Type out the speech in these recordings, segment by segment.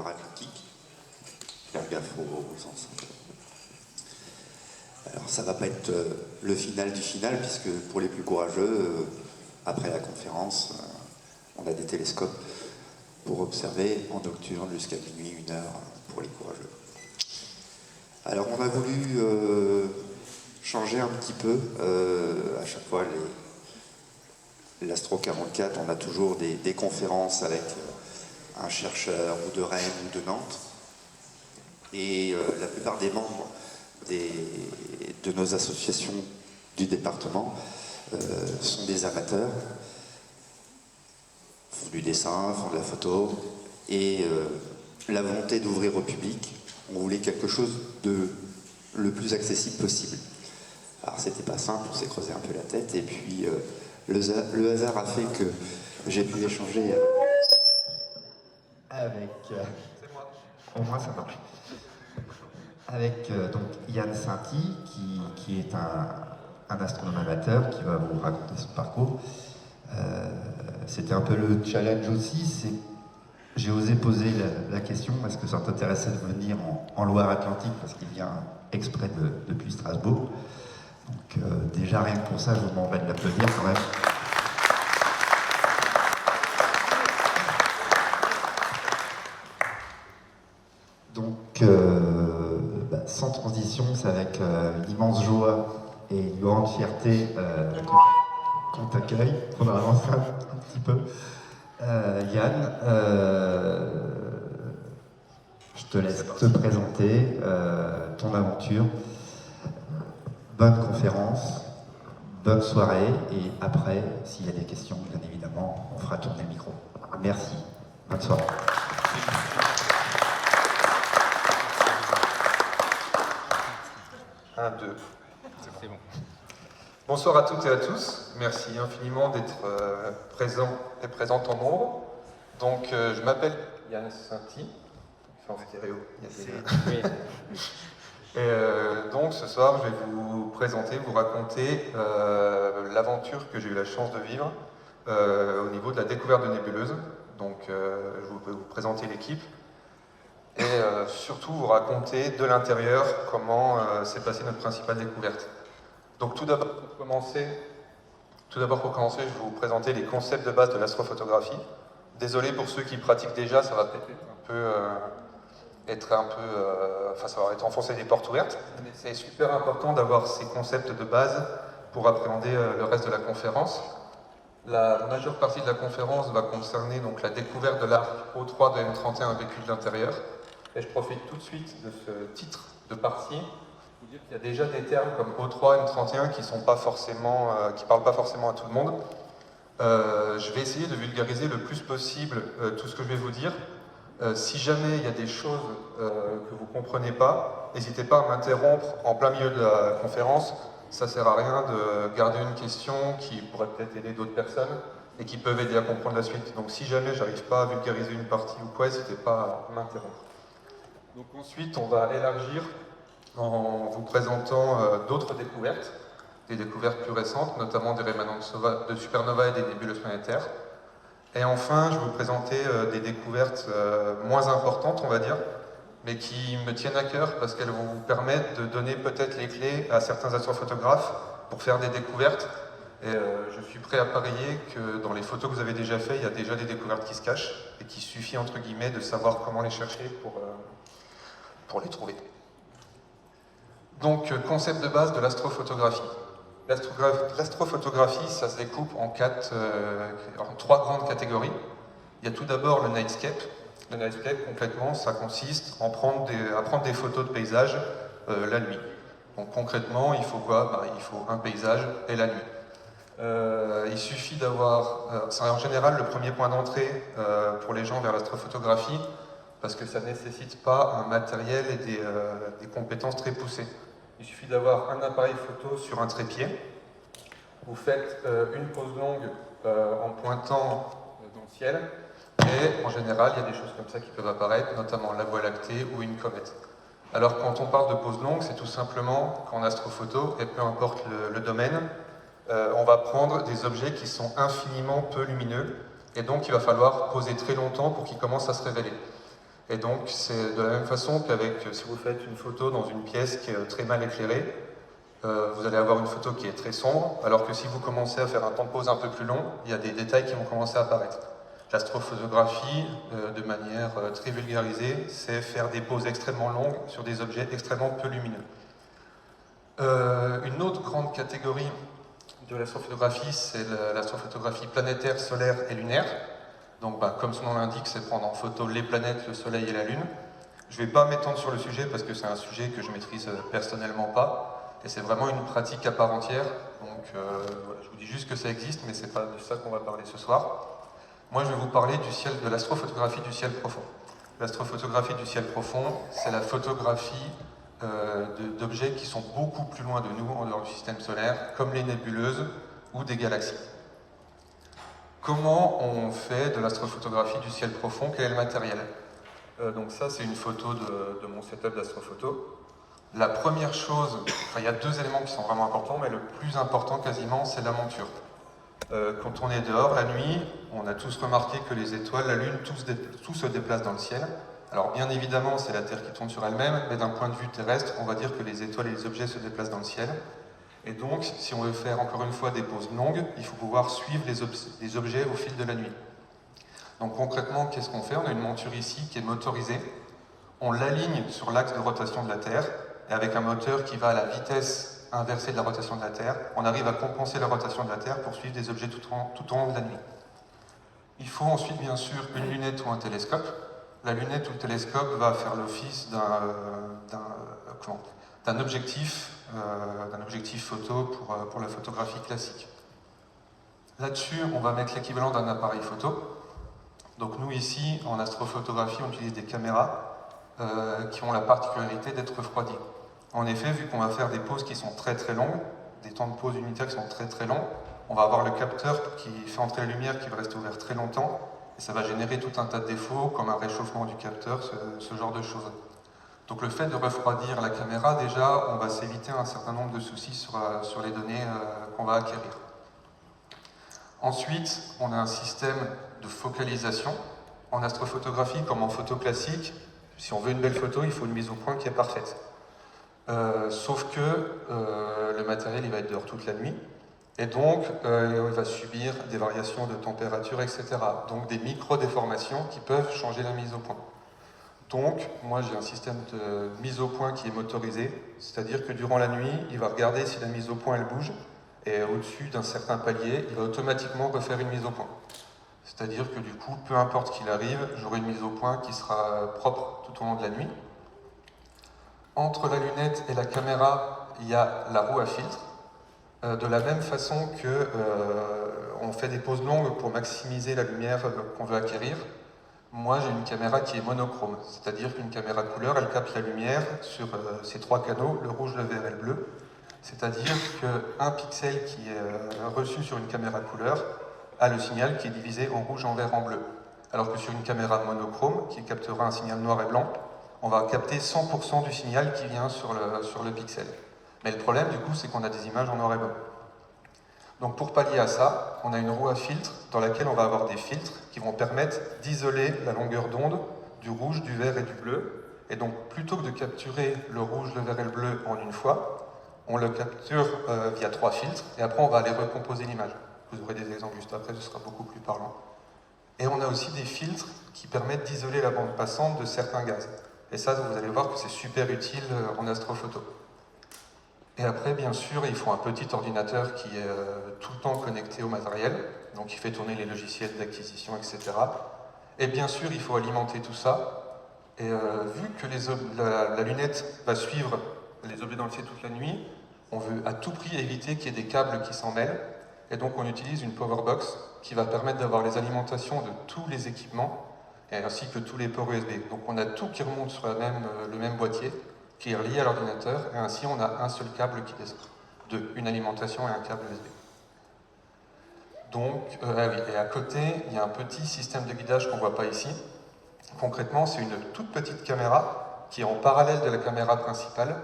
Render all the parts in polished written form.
Loire-Atlantique. Faire gaffe aux sens. Alors ça va pas être le final du final, puisque pour les plus courageux, après la conférence, on a des télescopes pour observer en nocturne jusqu'à minuit, 1 heure pour les courageux. Alors on a voulu changer un petit peu, à chaque fois l'Astro 44, on a toujours des conférences avec un chercheur ou de Rennes ou de Nantes, et la plupart des membres de nos associations du département sont des amateurs, font du dessin, font de la photo, et la volonté d'ouvrir au public, on voulait quelque chose de le plus accessible possible. Alors c'était pas simple, on s'est creusé un peu la tête, et puis le hasard a fait que j'ai pu échanger avec... C'est moi. Au moins ça marche. Avec donc Yann Sainty, qui est un astronome amateur, qui va vous raconter son parcours. C'était un peu le challenge aussi, j'ai osé poser la question, est-ce que ça t'intéressait de venir en Loire-Atlantique, parce qu'il vient exprès depuis Strasbourg. Donc déjà rien que pour ça, je vous demanderai de l'applaudir quand même. Donc sans transition, c'est avec une immense joie et une grande fierté qu'on t'accueille, qu'on a avancé un petit peu. Yann, je te laisse te présenter ton aventure. Bonne conférence, bonne soirée, et après, s'il y a des questions, bien évidemment, on fera tourner le micro. Merci, bonne soirée. Un, deux. C'est bon. Bonsoir à toutes et à tous. Merci infiniment d'être présents et présentes en nombre. Donc, je m'appelle Yann Sainty. Enfin, en stéréo. Et donc, ce soir, je vais vous présenter, vous raconter l'aventure que j'ai eu la chance de vivre au niveau de la découverte de nébuleuses. Donc, je vais vous présenter l'équipe. Et surtout vous raconter de l'intérieur comment s'est passée notre principale découverte. Donc tout d'abord pour commencer, je vais vous présenter les concepts de base de l'astrophotographie. Désolé pour ceux qui pratiquent déjà, ça va peut-être ça va être enfoncer des portes ouvertes, mais c'est super important d'avoir ces concepts de base pour appréhender le reste de la conférence. La majeure partie de la conférence va concerner donc la découverte de l'arc O3 de M31 véhicule d'intérieur. Et je profite tout de suite de ce titre de partie pour dire qu'il y a déjà des termes comme O3, M31 qui ne parlent pas forcément à tout le monde. Je vais essayer de vulgariser le plus possible tout ce que je vais vous dire. Si jamais il y a des choses que vous ne comprenez pas, n'hésitez pas à m'interrompre en plein milieu de la conférence. Ça ne sert à rien de garder une question qui pourrait peut-être aider d'autres personnes et qui peuvent aider à comprendre la suite. Donc si jamais j'arrive pas à vulgariser une partie ou quoi, n'hésitez pas à m'interrompre. Donc ensuite, on va élargir en vous présentant d'autres découvertes, des découvertes plus récentes, notamment des rémanents de supernovae et des nébuleuses planétaires. Et enfin, je vais vous présenter des découvertes moins importantes, on va dire, mais qui me tiennent à cœur parce qu'elles vont vous permettre de donner peut-être les clés à certains astrophotographes pour faire des découvertes. Et je suis prêt à parier que dans les photos que vous avez déjà faites, il y a déjà des découvertes qui se cachent et qu'il suffit, entre guillemets, de savoir comment les chercher pour les trouver. Donc, concept de base de l'astrophotographie. L'astrophotographie, ça se découpe en 3 grandes catégories. Il y a tout d'abord le nightscape. Le nightscape, concrètement, ça consiste à prendre des photos de paysages la nuit. Donc concrètement, il faut quoi? Il faut un paysage et la nuit. Il suffit d'avoir... c'est en général le premier point d'entrée pour les gens vers l'astrophotographie, parce que ça ne nécessite pas un matériel et des compétences très poussées. Il suffit d'avoir un appareil photo sur un trépied. Vous faites une pause longue en pointant dans le ciel. Et en général, il y a des choses comme ça qui peuvent apparaître, notamment la Voie lactée ou une comète. Alors quand on parle de pause longue, c'est tout simplement qu'en astrophoto, et peu importe le domaine, on va prendre des objets qui sont infiniment peu lumineux, et donc il va falloir poser très longtemps pour qu'ils commencent à se révéler. Et donc c'est de la même façon qu'avec, si vous faites une photo dans une pièce qui est très mal éclairée, vous allez avoir une photo qui est très sombre, alors que si vous commencez à faire un temps de pause un peu plus long, il y a des détails qui vont commencer à apparaître. L'astrophotographie, de manière très vulgarisée, c'est faire des pauses extrêmement longues sur des objets extrêmement peu lumineux. Une autre grande catégorie de l'astrophotographie, c'est l'astrophotographie planétaire, solaire et lunaire. Donc, comme son nom l'indique, c'est prendre en photo les planètes, le Soleil et la Lune. Je ne vais pas m'étendre sur le sujet parce que c'est un sujet que je maîtrise personnellement pas, et c'est vraiment une pratique à part entière. Donc, voilà, je vous dis juste que ça existe, mais c'est pas de ça qu'on va parler ce soir. Moi, je vais vous parler du ciel, de l'astrophotographie du ciel profond. L'astrophotographie du ciel profond, c'est la photographie d'objets qui sont beaucoup plus loin de nous, en dehors du système solaire, comme les nébuleuses ou des galaxies. Comment on fait de l'astrophotographie du ciel profond? Quel est le matériel? Donc ça, c'est une photo de mon setup d'astrophoto. La première chose, il y a deux éléments qui sont vraiment importants, mais le plus important quasiment, c'est la monture. Quand on est dehors la nuit, on a tous remarqué que les étoiles, la Lune, tout se déplace dans le ciel. Alors bien évidemment, c'est la Terre qui tourne sur elle-même, mais d'un point de vue terrestre, on va dire que les étoiles et les objets se déplacent dans le ciel. Et donc, si on veut faire encore une fois des pauses longues, il faut pouvoir suivre les objets au fil de la nuit. Donc concrètement, qu'est-ce qu'on fait? On a une monture ici qui est motorisée. On l'aligne sur l'axe de rotation de la Terre, et avec un moteur qui va à la vitesse inversée de la rotation de la Terre, on arrive à compenser la rotation de la Terre pour suivre des objets tout au long de la nuit. Il faut ensuite, bien sûr, une lunette ou un télescope. La lunette ou le télescope va faire l'office d'un objectif photo pour la photographie classique. Là-dessus, on va mettre l'équivalent d'un appareil photo. Donc nous, ici, en astrophotographie, on utilise des caméras qui ont la particularité d'être refroidies. En effet, vu qu'on va faire des pauses qui sont très très longues, des temps de pause unitaires qui sont très très longs, on va avoir le capteur qui fait entrer la lumière qui va rester ouvert très longtemps, et ça va générer tout un tas de défauts, comme un réchauffement du capteur, ce genre de choses. Donc le fait de refroidir la caméra, déjà, on va s'éviter un certain nombre de soucis sur les données qu'on va acquérir. Ensuite, on a un système de focalisation. En astrophotographie, comme en photo classique, si on veut une belle photo, il faut une mise au point qui est parfaite. Sauf que le matériel il va être dehors toute la nuit, et donc il va subir des variations de température, etc. Donc des micro-déformations qui peuvent changer la mise au point. Donc, moi j'ai un système de mise au point qui est motorisé, c'est-à-dire que durant la nuit, il va regarder si la mise au point elle bouge, et au-dessus d'un certain palier, il va automatiquement refaire une mise au point. C'est-à-dire que du coup, peu importe qu'il arrive, j'aurai une mise au point qui sera propre tout au long de la nuit. Entre la lunette et la caméra, il y a la roue à filtre. De la même façon que on fait des pauses longues pour maximiser la lumière qu'on veut acquérir, moi j'ai une caméra qui est monochrome, c'est-à-dire qu'une caméra couleur, elle capte la lumière sur ces trois canaux, le rouge, le vert et le bleu. C'est-à-dire qu'un pixel qui est reçu sur une caméra couleur a le signal qui est divisé en rouge, en vert, en bleu. Alors que sur une caméra monochrome, qui captera un signal noir et blanc, on va capter 100% du signal qui vient sur le pixel. Mais le problème, du coup, c'est qu'on a des images en noir et blanc. Donc pour pallier à ça, on a une roue à filtre dans laquelle on va avoir des filtres qui vont permettre d'isoler la longueur d'onde du rouge, du vert et du bleu. Et donc plutôt que de capturer le rouge, le vert et le bleu en une fois, on le capture via 3 filtres, et après on va aller recomposer l'image. Vous aurez des exemples juste après, ce sera beaucoup plus parlant. Et on a aussi des filtres qui permettent d'isoler la bande passante de certains gaz. Et ça, vous allez voir que c'est super utile en astrophoto. Et après, bien sûr, il faut un petit ordinateur qui est tout le temps connecté au matériel, donc il fait tourner les logiciels d'acquisition, etc. Et bien sûr, il faut alimenter tout ça. Et vu que la lunette va suivre les objets dans le ciel toute la nuit, on veut à tout prix éviter qu'il y ait des câbles qui s'en mêlent, et donc on utilise une powerbox qui va permettre d'avoir les alimentations de tous les équipements, et ainsi que tous les ports USB. Donc on a tout qui remonte sur le même boîtier, qui est relié à l'ordinateur, et ainsi on a un seul câble qui descend, une alimentation et un câble USB. Donc, et à côté, il y a un petit système de guidage qu'on ne voit pas ici. Concrètement, c'est une toute petite caméra qui est en parallèle de la caméra principale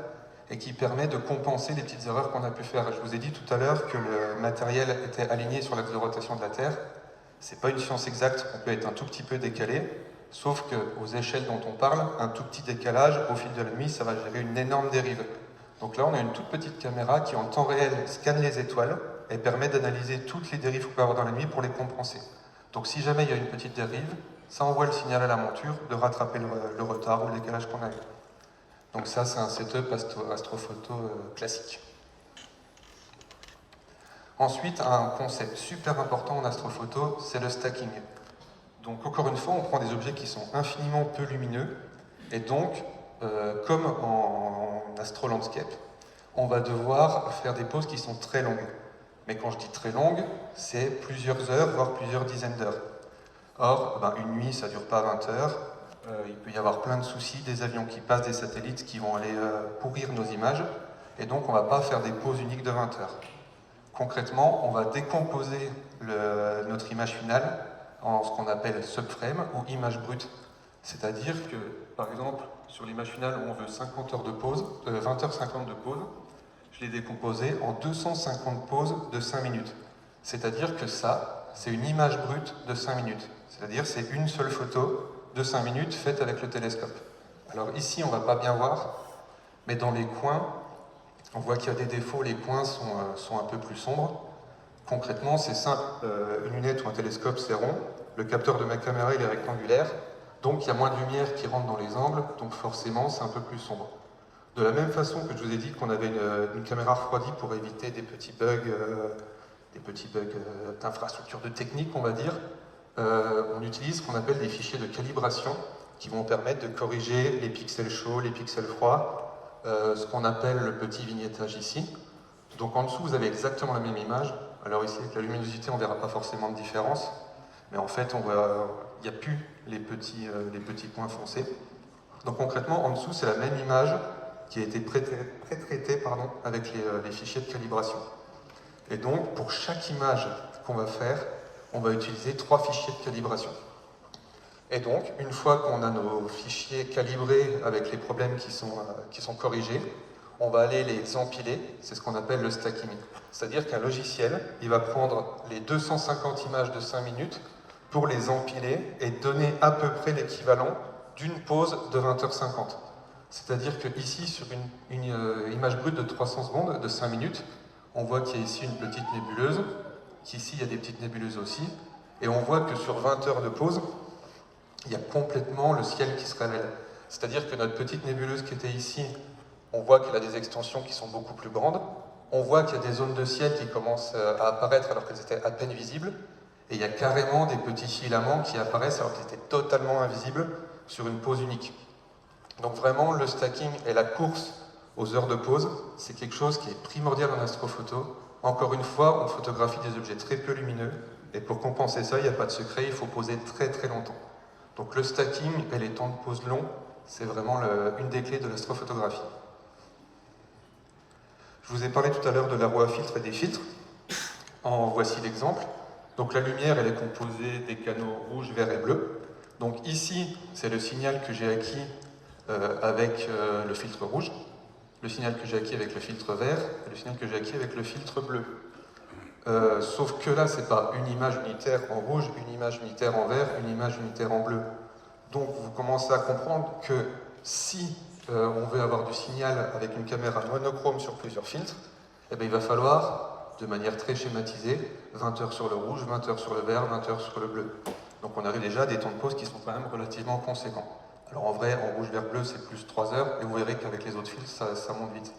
et qui permet de compenser les petites erreurs qu'on a pu faire. Je vous ai dit tout à l'heure que le matériel était aligné sur l'axe de rotation de la Terre. C'est pas une science exacte, on peut être un tout petit peu décalé, Sauf qu'aux échelles dont on parle, un tout petit décalage, au fil de la nuit, ça va générer une énorme dérive. Donc là, on a une toute petite caméra qui, en temps réel, scanne les étoiles et permet d'analyser toutes les dérives qu'on peut avoir dans la nuit pour les compenser. Donc si jamais il y a une petite dérive, ça envoie le signal à la monture de rattraper le retard ou le décalage qu'on a eu. Donc ça, c'est un setup astrophoto classique. Ensuite, un concept super important en astrophoto, c'est le stacking. Donc encore une fois, on prend des objets qui sont infiniment peu lumineux, et donc, comme en astro-landscape, on va devoir faire des poses qui sont très longues. Mais quand je dis très longues, c'est plusieurs heures, voire plusieurs dizaines d'heures. Or, une nuit, ça ne dure pas 20 heures. Il peut y avoir plein de soucis, des avions qui passent, des satellites qui vont aller pourrir nos images, et donc on ne va pas faire des poses uniques de 20 heures. Concrètement, on va décomposer notre image finale en ce qu'on appelle subframe ou image brute. C'est-à-dire que, par exemple, sur l'image finale où on veut 50 heures de pause, 20h50 de pause, je l'ai décomposé en 250 pauses de 5 minutes. C'est-à-dire que ça, c'est une image brute de 5 minutes. C'est-à-dire c'est une seule photo de 5 minutes faite avec le télescope. Alors ici, on ne va pas bien voir, mais dans les coins, on voit qu'il y a des défauts, les coins sont un peu plus sombres. Concrètement, c'est simple, une lunette ou un télescope, c'est rond, le capteur de ma caméra, il est rectangulaire, donc il y a moins de lumière qui rentre dans les angles, donc forcément, c'est un peu plus sombre. De la même façon que je vous ai dit qu'on avait une caméra refroidie pour éviter des petits bugs d'infrastructure de technique, on va dire, on utilise ce qu'on appelle des fichiers de calibration qui vont permettre de corriger les pixels chauds, les pixels froids, ce qu'on appelle le petit vignettage ici. Donc en dessous, vous avez exactement la même image. Alors ici, avec la luminosité, on ne verra pas forcément de différence, mais en fait, il n'y a plus les petits points foncés. Donc concrètement, en dessous, c'est la même image qui a été pré-traitée avec les fichiers de calibration. Et donc, pour chaque image qu'on va faire, on va utiliser 3 fichiers de calibration. Et donc, une fois qu'on a nos fichiers calibrés avec les problèmes qui sont corrigés, on va aller les empiler, c'est ce qu'on appelle le stacking. C'est-à-dire qu'un logiciel, il va prendre les 250 images de 5 minutes pour les empiler et donner à peu près l'équivalent d'une pause de 20h50. C'est-à-dire qu'ici, sur une image brute de 300 secondes, de 5 minutes, on voit qu'il y a ici une petite nébuleuse, qu'ici il y a des petites nébuleuses aussi, et on voit que sur 20 heures de pause, il y a complètement le ciel qui se révèle. C'est-à-dire que notre petite nébuleuse qui était ici, on voit qu'elle a des extensions qui sont beaucoup plus grandes, on voit qu'il y a des zones de ciel qui commencent à apparaître alors qu'elles étaient à peine visibles, et il y a carrément des petits filaments qui apparaissent alors qu'ils étaient totalement invisibles sur une pause unique. Donc vraiment, le stacking et la course aux heures de pause, c'est quelque chose qui est primordial en astrophoto. Encore une fois, on photographie des objets très peu lumineux, et pour compenser ça, il n'y a pas de secret, il faut poser très très longtemps. Donc le stacking et les temps de pause longs, c'est vraiment une des clés de l'astrophotographie. Je vous ai parlé tout à l'heure de la roue à filtres et des filtres. Voici l'exemple. Donc la lumière, elle est composée des canaux rouge, vert et bleu. Donc ici, c'est le signal que j'ai acquis avec le filtre rouge, le signal que j'ai acquis avec le filtre vert et le signal que j'ai acquis avec le filtre bleu. Sauf que là, c'est pas une image unitaire en rouge, une image unitaire en vert, une image unitaire en bleu. Donc vous commencez à comprendre que si on veut avoir du signal avec une caméra monochrome sur plusieurs filtres, eh bien, il va falloir, de manière très schématisée, 20 heures sur le rouge, 20 heures sur le vert, 20 heures sur le bleu. Donc on arrive déjà à des temps de pause qui sont quand même relativement conséquents. Alors en vrai, en rouge, vert, bleu, c'est plus 3 heures, et vous verrez qu'avec les autres filtres, ça monte vite.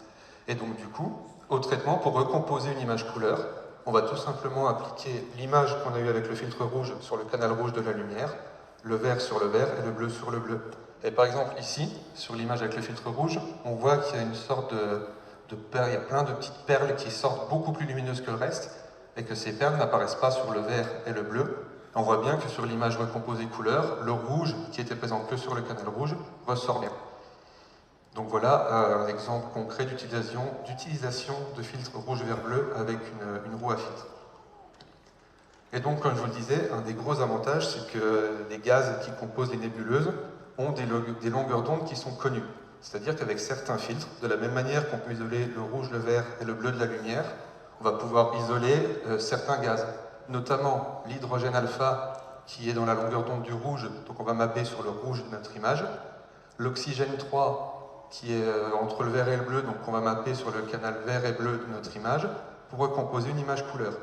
Et donc du coup, au traitement, pour recomposer une image couleur, on va tout simplement appliquer l'image qu'on a eue avec le filtre rouge sur le canal rouge de la lumière, le vert sur le vert et le bleu sur le bleu. Et par exemple ici, sur l'image avec le filtre rouge, on voit qu'il y a une sorte de perles, il y a plein de petites perles qui sortent beaucoup plus lumineuses que le reste, et que ces perles n'apparaissent pas sur le vert et le bleu. On voit bien que sur l'image recomposée couleur, le rouge, qui était présent que sur le canal rouge, ressort bien. Donc voilà un exemple concret d'utilisation de filtres rouge-vert-bleu avec une roue à filtre. Et donc, comme je vous le disais, un des gros avantages, c'est que les gaz qui composent les nébuleuses ont des longueurs d'onde qui sont connues. C'est-à-dire qu'avec certains filtres, de la même manière qu'on peut isoler le rouge, le vert et le bleu de la lumière, on va pouvoir isoler certains gaz, notamment l'hydrogène alpha qui est dans la longueur d'onde du rouge, donc on va mapper sur le rouge de notre image. L'oxygène 3, qui est entre le vert et le bleu, donc on va mapper sur le canal vert et bleu de notre image, pour recomposer une image couleur.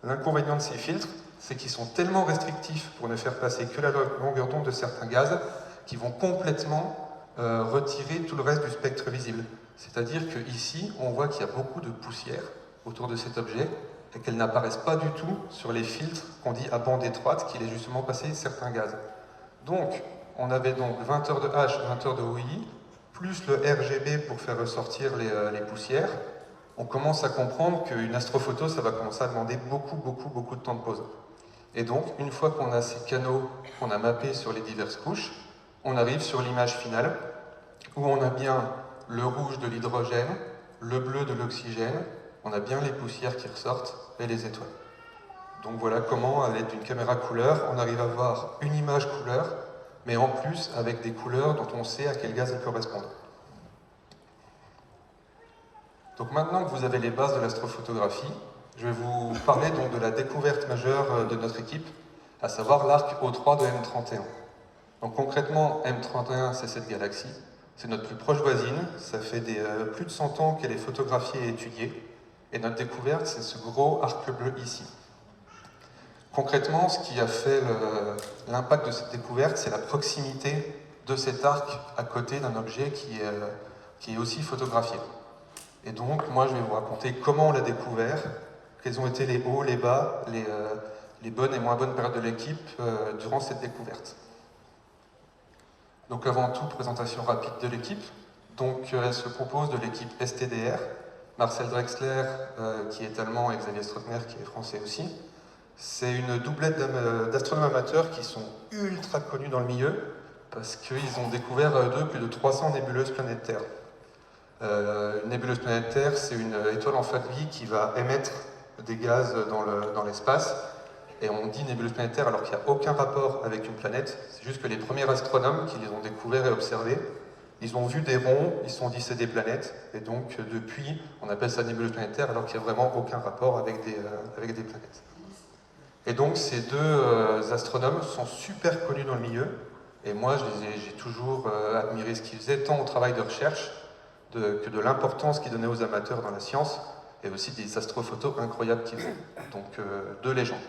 L'inconvénient de ces filtres, c'est qu'ils sont tellement restrictifs pour ne faire passer que la longueur d'onde de certains gaz, qu'ils vont complètement retirer tout le reste du spectre visible. C'est-à-dire qu'ici, on voit qu'il y a beaucoup de poussière autour de cet objet, et qu'elles n'apparaissent pas du tout sur les filtres qu'on dit à bande étroite, qui laissent justement passer certains gaz. Donc, on avait donc 20 heures de H, 20 heures de OI, plus le RGB pour faire ressortir les poussières. On commence à comprendre qu'une astrophoto, ça va commencer à demander beaucoup de temps de pause. Et donc, une fois qu'on a ces canaux qu'on a mappés sur les diverses couches, on arrive sur l'image finale, où on a bien le rouge de l'hydrogène, le bleu de l'oxygène, on a bien les poussières qui ressortent, et les étoiles. Donc voilà comment, à l'aide d'une caméra couleur, on arrive à voir une image couleur, mais en plus avec des couleurs dont on sait à quel gaz elles correspondent. Donc maintenant que vous avez les bases de l'astrophotographie, je vais vous parler donc de la découverte majeure de notre équipe, à savoir l'arc O3 de M31. Donc concrètement, M31, c'est cette galaxie, c'est notre plus proche voisine, ça fait plus de 100 ans qu'elle est photographiée et étudiée, et notre découverte, c'est ce gros arc bleu ici. Concrètement, ce qui a fait l'impact de cette découverte, c'est la proximité de cet arc à côté d'un objet qui est aussi photographié. Et donc, moi, je vais vous raconter comment on l'a découvert, quels ont été les hauts, les bas, les bonnes et moins bonnes périodes de l'équipe durant cette découverte. Donc, avant tout, présentation rapide de l'équipe. Donc, elle se compose de l'équipe STDR, Marcel Drexler, qui est allemand, et Xavier Stroessner, qui est français aussi. C'est une doublette d'astronomes amateurs qui sont ultra connus dans le milieu, parce qu'ils ont découvert d'eux plus de 300 nébuleuses planétaires. Une nébuleuse planétaire, c'est une étoile en famille qui va émettre des gaz dans l'espace. Et on dit nébuleuse planétaire alors qu'il n'y a aucun rapport avec une planète. C'est juste que les premiers astronomes qui les ont découverts et observés, ils ont vu des ronds, ils se sont dit c'est des planètes. Et donc depuis, on appelle ça nébuleuse planétaire alors qu'il n'y a vraiment aucun rapport avec des planètes. Et donc ces deux astronomes sont super connus dans le milieu. Et moi, j'ai toujours admiré ce qu'ils faisaient, tant au travail de recherche que de l'importance qu'ils donnaient aux amateurs dans la science, et aussi des astrophotos incroyables qu'ils font. Donc deux légendes.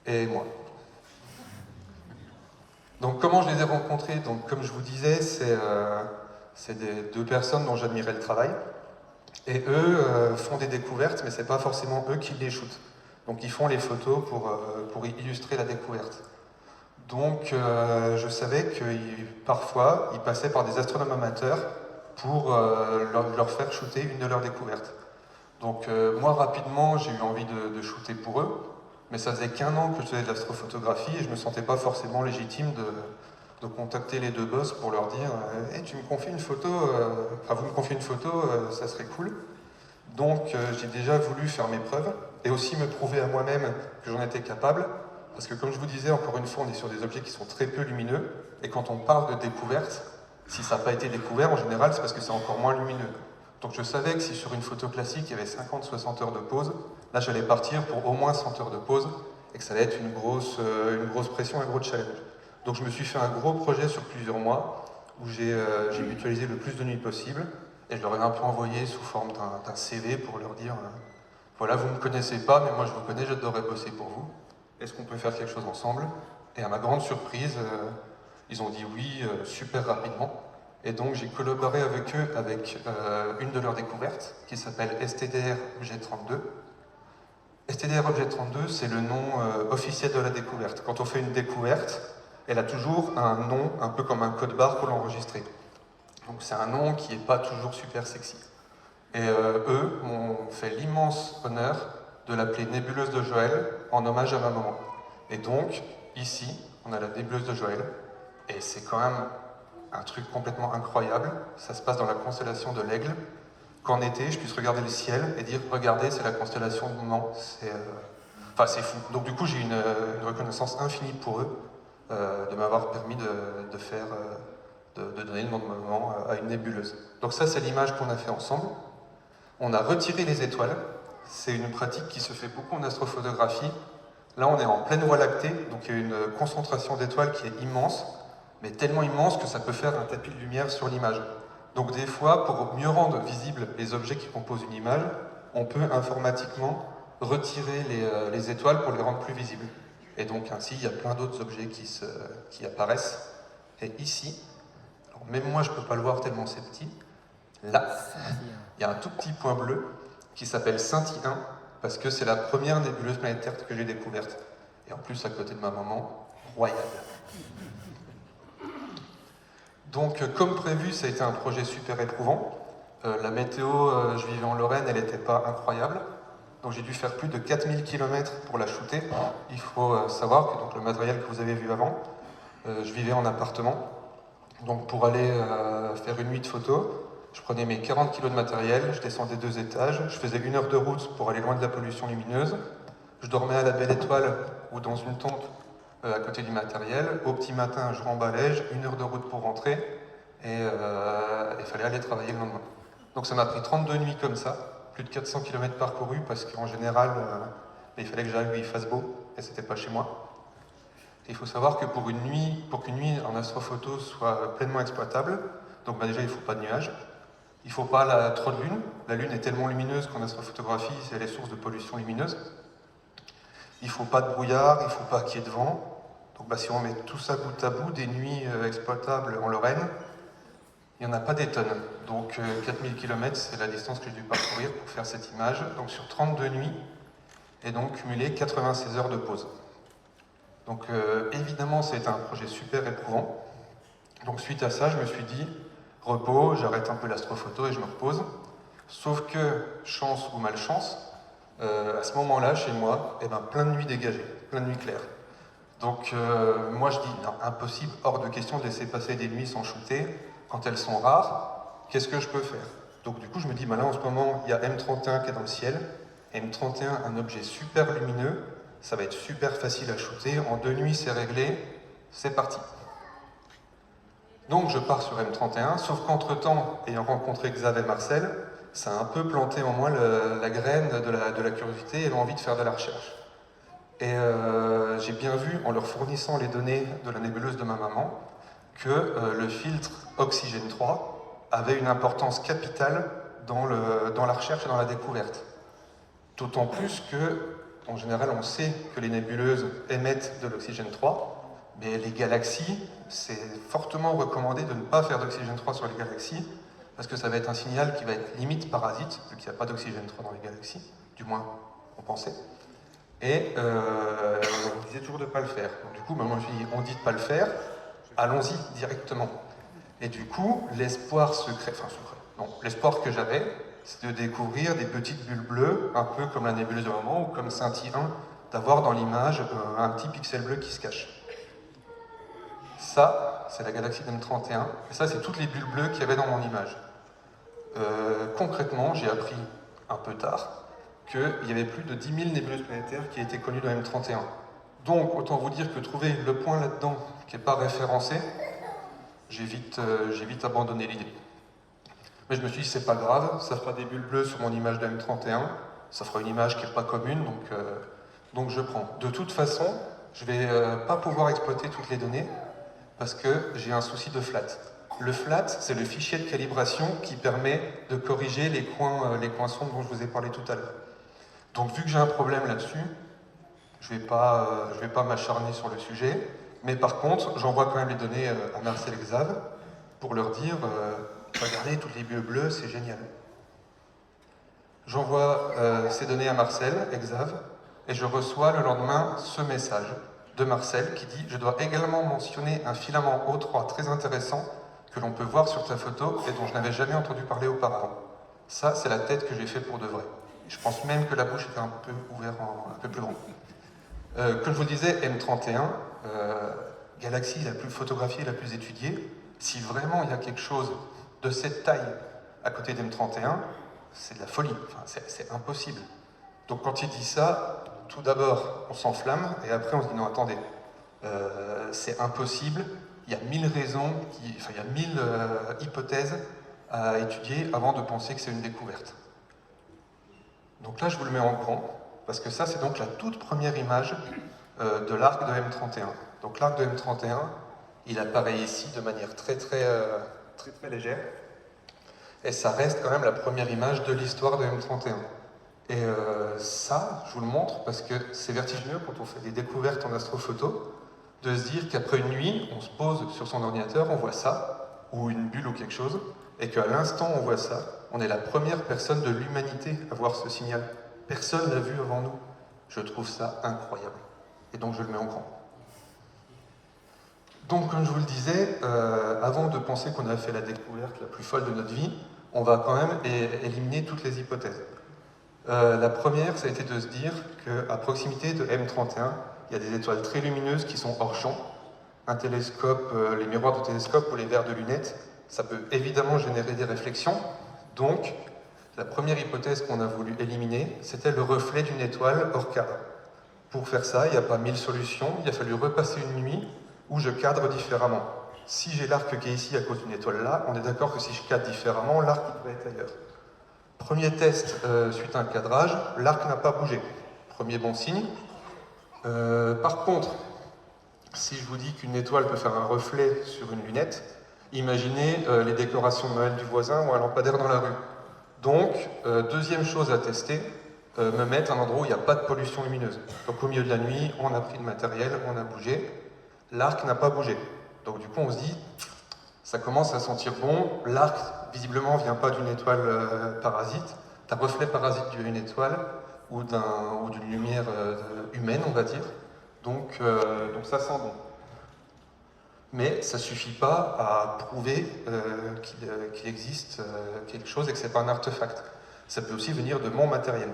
Et moi. Donc comment je les ai rencontrés? Donc comme je vous disais, c'est deux personnes dont j'admirais le travail. Et eux font des découvertes, mais c'est pas forcément eux qui les shootent. Donc ils font les photos pour illustrer la découverte. Donc je savais que parfois, ils passaient par des astronomes amateurs pour leur faire shooter une de leurs découvertes. Donc moi, rapidement, j'ai eu envie de shooter pour eux, mais ça faisait qu'1 an que je faisais de l'astrophotographie et je me sentais pas forcément légitime de contacter les deux boss pour leur dire hey, tu me confies une photo, vous me confiez une photo, ça serait cool. Donc j'ai déjà voulu faire mes preuves et aussi me prouver à moi-même que j'en étais capable, parce que comme je vous disais, encore une fois, on est sur des objets qui sont très peu lumineux, et quand on parle de découverte, si ça n'a pas été découvert, en général, c'est parce que c'est encore moins lumineux. Donc je savais que si sur une photo classique, il y avait 50-60 heures de pause, là j'allais partir pour au moins 100 heures de pause, et que ça allait être une grosse pression, un gros challenge. Donc je me suis fait un gros projet sur plusieurs mois, où j'ai mutualisé le plus de nuits possible, et je leur ai un peu envoyé sous forme d'un CV pour leur dire voilà, vous ne me connaissez pas, mais moi je vous connais, j'adorerais bosser pour vous. Est-ce qu'on peut faire quelque chose ensemble? Et à ma grande surprise, ils ont dit oui super rapidement. Et donc j'ai collaboré avec eux avec une de leurs découvertes qui s'appelle STDR Objet 32. STDR Objet 32, c'est le nom officiel de la découverte. Quand on fait une découverte, elle a toujours un nom, un peu comme un code barre pour l'enregistrer. Donc c'est un nom qui n'est pas toujours super sexy. Et eux m'ont fait l'immense honneur de l'appeler nébuleuse de Joël en hommage à ma maman. Et donc, ici, on a la nébuleuse de Joël, et c'est quand même un truc complètement incroyable. Ça se passe dans la constellation de l'Aigle. Qu'en été, je puisse regarder le ciel et dire « Regardez, c'est la constellation de maman ». C'est fou. Donc du coup, j'ai une reconnaissance infinie pour eux de m'avoir permis de donner le nom de maman à une nébuleuse. Donc ça, c'est l'image qu'on a fait ensemble. On a retiré les étoiles. C'est une pratique qui se fait beaucoup en astrophotographie. Là, on est en pleine Voie lactée, donc il y a une concentration d'étoiles qui est immense, mais tellement immense que ça peut faire un tapis de lumière sur l'image. Donc des fois, pour mieux rendre visibles les objets qui composent une image, on peut informatiquement retirer les étoiles pour les rendre plus visibles. Et donc ainsi, il y a plein d'autres objets qui apparaissent. Et ici, alors même moi je ne peux pas le voir tellement c'est petit, là, il y a un tout petit point bleu qui s'appelle Scinti 1, parce que c'est la première nébuleuse planétaire que j'ai découverte. Et en plus, à côté de ma maman, royale. Donc, comme prévu, ça a été un projet super éprouvant. La météo, je vivais en Lorraine, elle n'était pas incroyable. Donc j'ai dû faire plus de 4000 km pour la shooter. Il faut savoir que donc, le matériel que vous avez vu avant, je vivais en appartement. Donc pour aller faire une nuit de photo, je prenais mes 40 kg de matériel, je descendais 2 étages, je faisais 1 heure de route pour aller loin de la pollution lumineuse, je dormais à la Belle Étoile ou dans une tente à côté du matériel, au petit matin je remballais, 1 heure de route pour rentrer, et il fallait aller travailler le lendemain. Donc ça m'a pris 32 nuits comme ça, plus de 400 km parcourus, parce qu'en général, il fallait que j'arrive où il fasse beau, et c'était pas chez moi. Et il faut savoir que pour qu'une nuit en astrophoto soit pleinement exploitable, donc déjà il ne faut pas de nuages, il ne faut pas trop de lune. La lune est tellement lumineuse qu'en astrophotographie, c'est les sources de pollution lumineuse. Il ne faut pas de brouillard, il ne faut pas qu'il y ait de vent. Donc si on met tout ça bout à bout, des nuits exploitables en Lorraine, il n'y en a pas des tonnes. Donc 4000 km, c'est la distance que j'ai dû parcourir pour faire cette image. Donc sur 32 nuits, et donc cumulé 96 heures de pause. Donc évidemment, c'était un projet super éprouvant. Donc suite à ça, je me suis dit, repos, j'arrête un peu l'astrophoto et je me repose. Sauf que, chance ou malchance, à ce moment-là, chez moi, plein de nuits dégagées, plein de nuits claires. Donc moi je dis, non, impossible, hors de question de laisser passer des nuits sans shooter. Quand elles sont rares, qu'est-ce que je peux faire? Donc du coup, je me dis, là en ce moment, il y a M31 qui est dans le ciel. M31, un objet super lumineux, ça va être super facile à shooter. En 2 nuits, c'est réglé, c'est parti. Donc je pars sur M31, sauf qu'entre-temps, ayant rencontré Xav et Marcel, ça a un peu planté en moi la graine de la curiosité et l'envie de faire de la recherche. Et j'ai bien vu, en leur fournissant les données de la nébuleuse de ma maman, que le filtre oxygène 3 avait une importance capitale dans la recherche et dans la découverte. D'autant plus que, en général, on sait que les nébuleuses émettent de l'oxygène 3, mais les galaxies, c'est fortement recommandé de ne pas faire d'oxygène 3 sur les galaxies, parce que ça va être un signal qui va être limite parasite, vu qu'il n'y a pas d'oxygène 3 dans les galaxies, du moins on pensait. Et on disait toujours de ne pas le faire. Donc, du coup, moi je me suis dit, on dit de ne pas le faire, allons-y directement. Et du coup, l'espoir l'espoir que j'avais, c'est de découvrir des petites bulles bleues, un peu comme la nébuleuse de maman ou comme Scinti 1, d'avoir dans l'image un petit pixel bleu qui se cache. Ça, c'est la galaxie M31, et ça, c'est toutes les bulles bleues qu'il y avait dans mon image. Concrètement, j'ai appris un peu tard qu'il y avait plus de 10 000 nébuleuses planétaires qui étaient connues dans M31. Donc, autant vous dire que trouver le point là-dedans qui n'est pas référencé, j'ai vite abandonné l'idée. Mais je me suis dit, c'est pas grave, ça fera des bulles bleues sur mon image de M31, ça fera une image qui n'est pas commune, donc je prends. De toute façon, je ne vais pas pouvoir exploiter toutes les données, parce que j'ai un souci de flat. Le flat, c'est le fichier de calibration qui permet de corriger les coins sombres dont je vous ai parlé tout à l'heure. Donc vu que j'ai un problème là-dessus, je vais pas m'acharner sur le sujet, mais par contre, j'envoie quand même les données à Marcel et Xav pour leur dire regardez, toutes les bulles bleues, c'est génial. J'envoie ces données à Marcel et Xav, et je reçois le lendemain ce message de Marcel qui dit « Je dois également mentionner un filament O3 très intéressant que l'on peut voir sur ta photo et dont je n'avais jamais entendu parler auparavant. Ça, c'est la tête que j'ai fait pour de vrai. Je pense même que la bouche était un peu ouverte, un peu plus grande. Comme je vous le disais, M31, galaxie la plus photographiée, la plus étudiée. Si vraiment il y a quelque chose de cette taille à côté d'M31, c'est de la folie, enfin, c'est impossible. Donc quand il dit ça, tout d'abord on s'enflamme et après on se dit non attendez, c'est impossible, il y a 1000 raisons, il y a 1000 hypothèses à étudier avant de penser que c'est une découverte. Donc là je vous le mets en grand, parce que ça, c'est donc la toute première image de l'arc de M31. Donc l'arc de M31, il apparaît ici de manière très légère, et ça reste quand même la première image de l'histoire de M31. Et ça, je vous le montre parce que c'est vertigineux quand on fait des découvertes en astrophoto, de se dire qu'après une nuit, on se pose sur son ordinateur, on voit ça, ou une bulle ou quelque chose, et qu'à l'instant on voit ça, on est la première personne de l'humanité à voir ce signal. Personne l'a vu avant nous. Je trouve ça incroyable. Et donc je le mets en grand. Donc comme je vous le disais, avant de penser qu'on a fait la découverte la plus folle de notre vie, on va quand même éliminer toutes les hypothèses. La première, ça a été de se dire qu'à proximité de M31, il y a des étoiles très lumineuses qui sont hors champ. Un télescope, les miroirs de télescope ou les verres de lunettes, ça peut évidemment générer des réflexions. Donc, la première hypothèse qu'on a voulu éliminer, c'était le reflet d'une étoile hors cadre. Pour faire ça, il n'y a pas 1000 solutions, il a fallu repasser une nuit où je cadre différemment. Si j'ai l'arc qui est ici à cause d'une étoile là, on est d'accord que si je cadre différemment, l'arc doit être ailleurs. Premier test, suite à un cadrage, l'arc n'a pas bougé. Premier bon signe. Par contre, si je vous dis qu'une étoile peut faire un reflet sur une lunette, imaginez les décorations de Noël du voisin ou un lampadaire dans la rue. Donc, deuxième chose à tester, me mettre à un endroit où il n'y a pas de pollution lumineuse. Donc au milieu de la nuit, on a pris le matériel, on a bougé. L'arc n'a pas bougé. Donc du coup, on se dit, ça commence à sentir bon. L'arc, visiblement, ne vient pas d'une étoile parasite, d'un reflet parasite d'une étoile ou d'une lumière humaine, on va dire. Donc ça sent bon. Mais ça ne suffit pas à prouver qu'il existe quelque chose et que ce n'est pas un artefact. Ça peut aussi venir de mon matériel.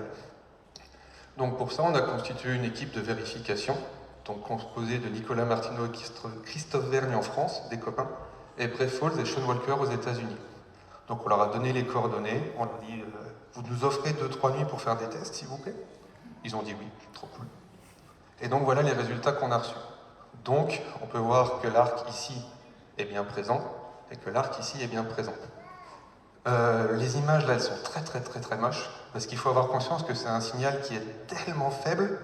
Donc pour ça, on a constitué une équipe de vérification, donc composée de Nicolas Martineau et Christophe Vergne en France, des copains, et Brett Falls et Sean Walker aux États-Unis. Donc on leur a donné les coordonnées, on leur a dit vous nous offrez 2-3 nuits pour faire des tests, s'il vous plaît? Ils ont dit oui, trop cool. Et donc voilà les résultats qu'on a reçus. Donc on peut voir que l'arc ici est bien présent et que l'arc ici est bien présent. Les images là, elles sont très moches, parce qu'il faut avoir conscience que c'est un signal qui est tellement faible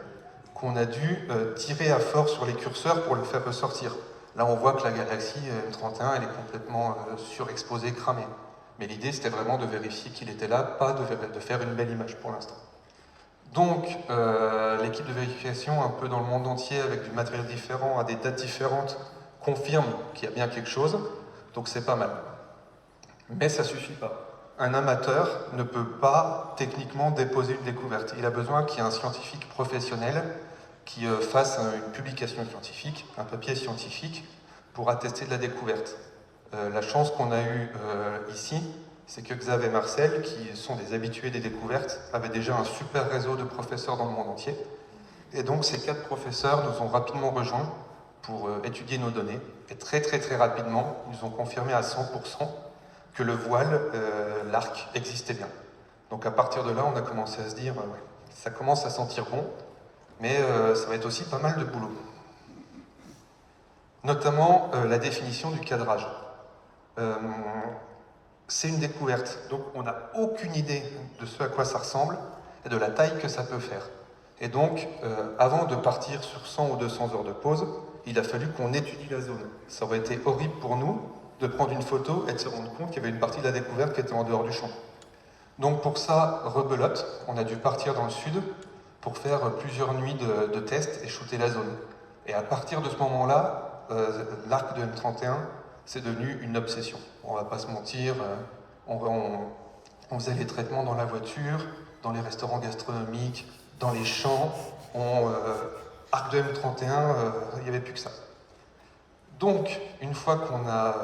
qu'on a dû tirer à fort sur les curseurs pour le faire ressortir. Là, on voit que la galaxie M31, elle est complètement surexposée, cramée. Mais l'idée, c'était vraiment de vérifier qu'il était là, pas de faire une belle image pour l'instant. Donc, l'équipe de vérification, un peu dans le monde entier, avec du matériel différent, à des dates différentes, confirme qu'il y a bien quelque chose, donc c'est pas mal. Mais ça ne suffit pas. Un amateur ne peut pas techniquement déposer une découverte. Il a besoin qu'il y ait un scientifique professionnel qui fasse une publication scientifique, un papier scientifique, pour attester de la découverte. La chance qu'on a eue ici, c'est que Xav et Marcel, qui sont des habitués des découvertes, avaient déjà un super réseau de professeurs dans le monde entier. Et donc ces 4 professeurs nous ont rapidement rejoints pour étudier nos données. Et très rapidement, ils nous ont confirmé à 100% que le voile, l'arc, existait bien. Donc à partir de là, on a commencé à se dire, ça commence à sentir bon, mais ça va être aussi pas mal de boulot. Notamment la définition du cadrage. C'est une découverte, donc on n'a aucune idée de ce à quoi ça ressemble et de la taille que ça peut faire. Et donc, avant de partir sur 100 ou 200 heures de pause, il a fallu qu'on étudie la zone. Ça aurait été horrible pour nous de prendre une photo et de se rendre compte qu'il y avait une partie de la découverte qui était en dehors du champ. Donc pour ça, rebelote, on a dû partir dans le sud pour faire plusieurs nuits de tests et shooter la zone. Et à partir de ce moment-là, l'arc de M31, c'est devenu une obsession. On va pas se mentir, on faisait les traitements dans la voiture, dans les restaurants gastronomiques, dans les champs. Arc de M31, il n'y avait plus que ça. Donc, une fois qu'on a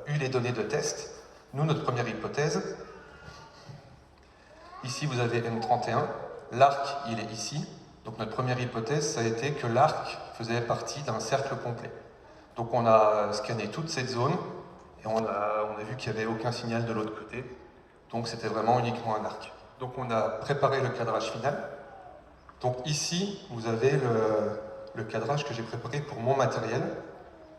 eu les données de test, nous, notre première hypothèse, ici vous avez M31, l'arc il est ici, donc notre première hypothèse ça a été que l'arc faisait partie d'un cercle complet. Donc on a scanné toute cette zone et on a vu qu'il n'y avait aucun signal de l'autre côté, donc c'était vraiment uniquement un arc. Donc on a préparé le cadrage final. Donc ici vous avez le cadrage que j'ai préparé pour mon matériel.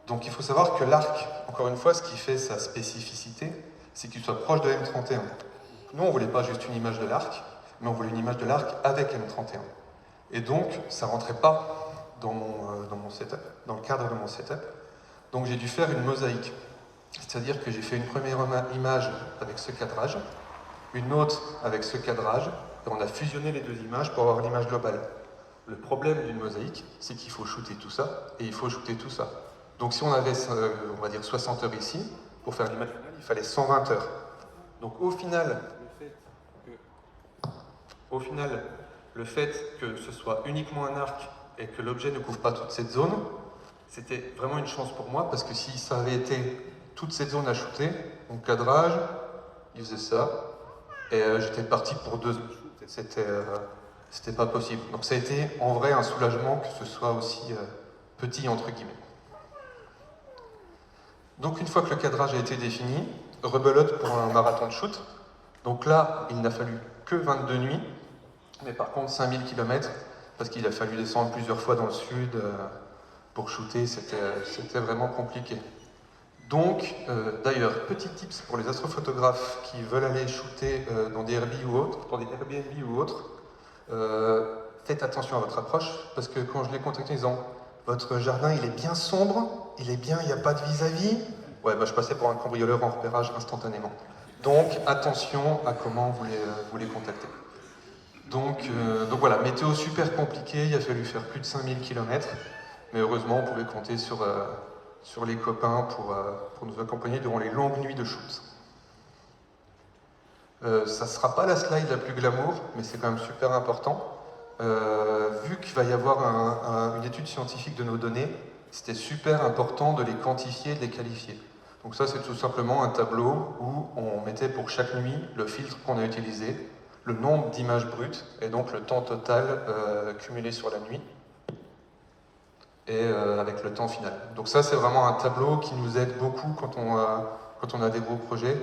Donc il faut savoir que l'arc, encore une fois, ce qui fait sa spécificité, c'est qu'il soit proche de M31. Nous, on ne voulait pas juste une image de l'arc, mais on voulait une image de l'arc avec M31. Et donc, ça ne rentrait pas dans mon setup, dans le cadre de mon setup. Donc j'ai dû faire une mosaïque. C'est-à-dire que j'ai fait une première image avec ce cadrage, une autre avec ce cadrage, et on a fusionné les deux images pour avoir l'image globale. Le problème d'une mosaïque, c'est qu'il faut shooter tout ça, et il faut shooter tout ça. Donc si on avait, on va dire 60 heures ici, pour faire l'image finale, il fallait 120 heures. Donc au final, le fait que ce soit uniquement un arc et que l'objet ne couvre pas toute cette zone, c'était vraiment une chance pour moi, parce que si ça avait été toute cette zone à shooter, mon cadrage, il faisait ça, et j'étais parti pour 2 shoots, et c'était pas possible. Donc ça a été en vrai un soulagement que ce soit aussi petit, entre guillemets. Donc une fois que le cadrage a été défini, rebelote pour un marathon de shoot. Donc là, il n'a fallu que 22 nuits, mais par contre 5000 km, parce qu'il a fallu descendre plusieurs fois dans le sud pour shooter, c'était vraiment compliqué. Donc, d'ailleurs, petit tips pour les astrophotographes qui veulent aller shooter dans des Airbnb ou autres, faites attention à votre approche, parce que quand je l'ai contacté en disant « Votre jardin, il est bien sombre, il n'y a pas de vis-à-vis », ouais, bah, je passais pour un cambrioleur en repérage instantanément. Donc, attention à comment vous les contactez. Donc voilà, météo super compliqué, il a fallu faire plus de 5000 km, mais heureusement, on pouvait compter sur les copains pour nous accompagner durant les longues nuits de shoot. Ça ne sera pas la slide la plus glamour, mais c'est quand même super important. Vu qu'il va y avoir une étude scientifique de nos données, c'était super important de les quantifier, de les qualifier. Donc ça, c'est tout simplement un tableau où on mettait pour chaque nuit le filtre qu'on a utilisé, le nombre d'images brutes, et donc le temps total cumulé sur la nuit, et avec le temps final. Donc ça, c'est vraiment un tableau qui nous aide beaucoup quand on a des gros projets,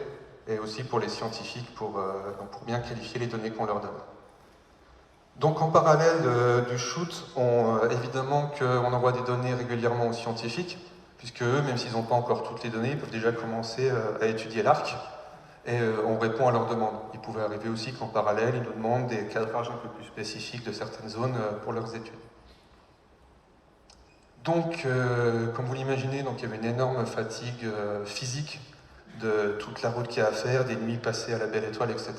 et aussi pour les scientifiques, pour bien qualifier les données qu'on leur donne. Donc en parallèle du shoot, évidemment qu'on envoie des données régulièrement aux scientifiques, puisque eux, même s'ils n'ont pas encore toutes les données, ils peuvent déjà commencer à étudier l'arc, et on répond à leurs demandes. Il pouvait arriver aussi qu'en parallèle, ils nous demandent des cadrages un peu plus spécifiques de certaines zones pour leurs études. Donc, comme vous l'imaginez, il y avait une énorme fatigue physique de toute la route qu'il y a à faire, des nuits passées à la belle étoile, etc.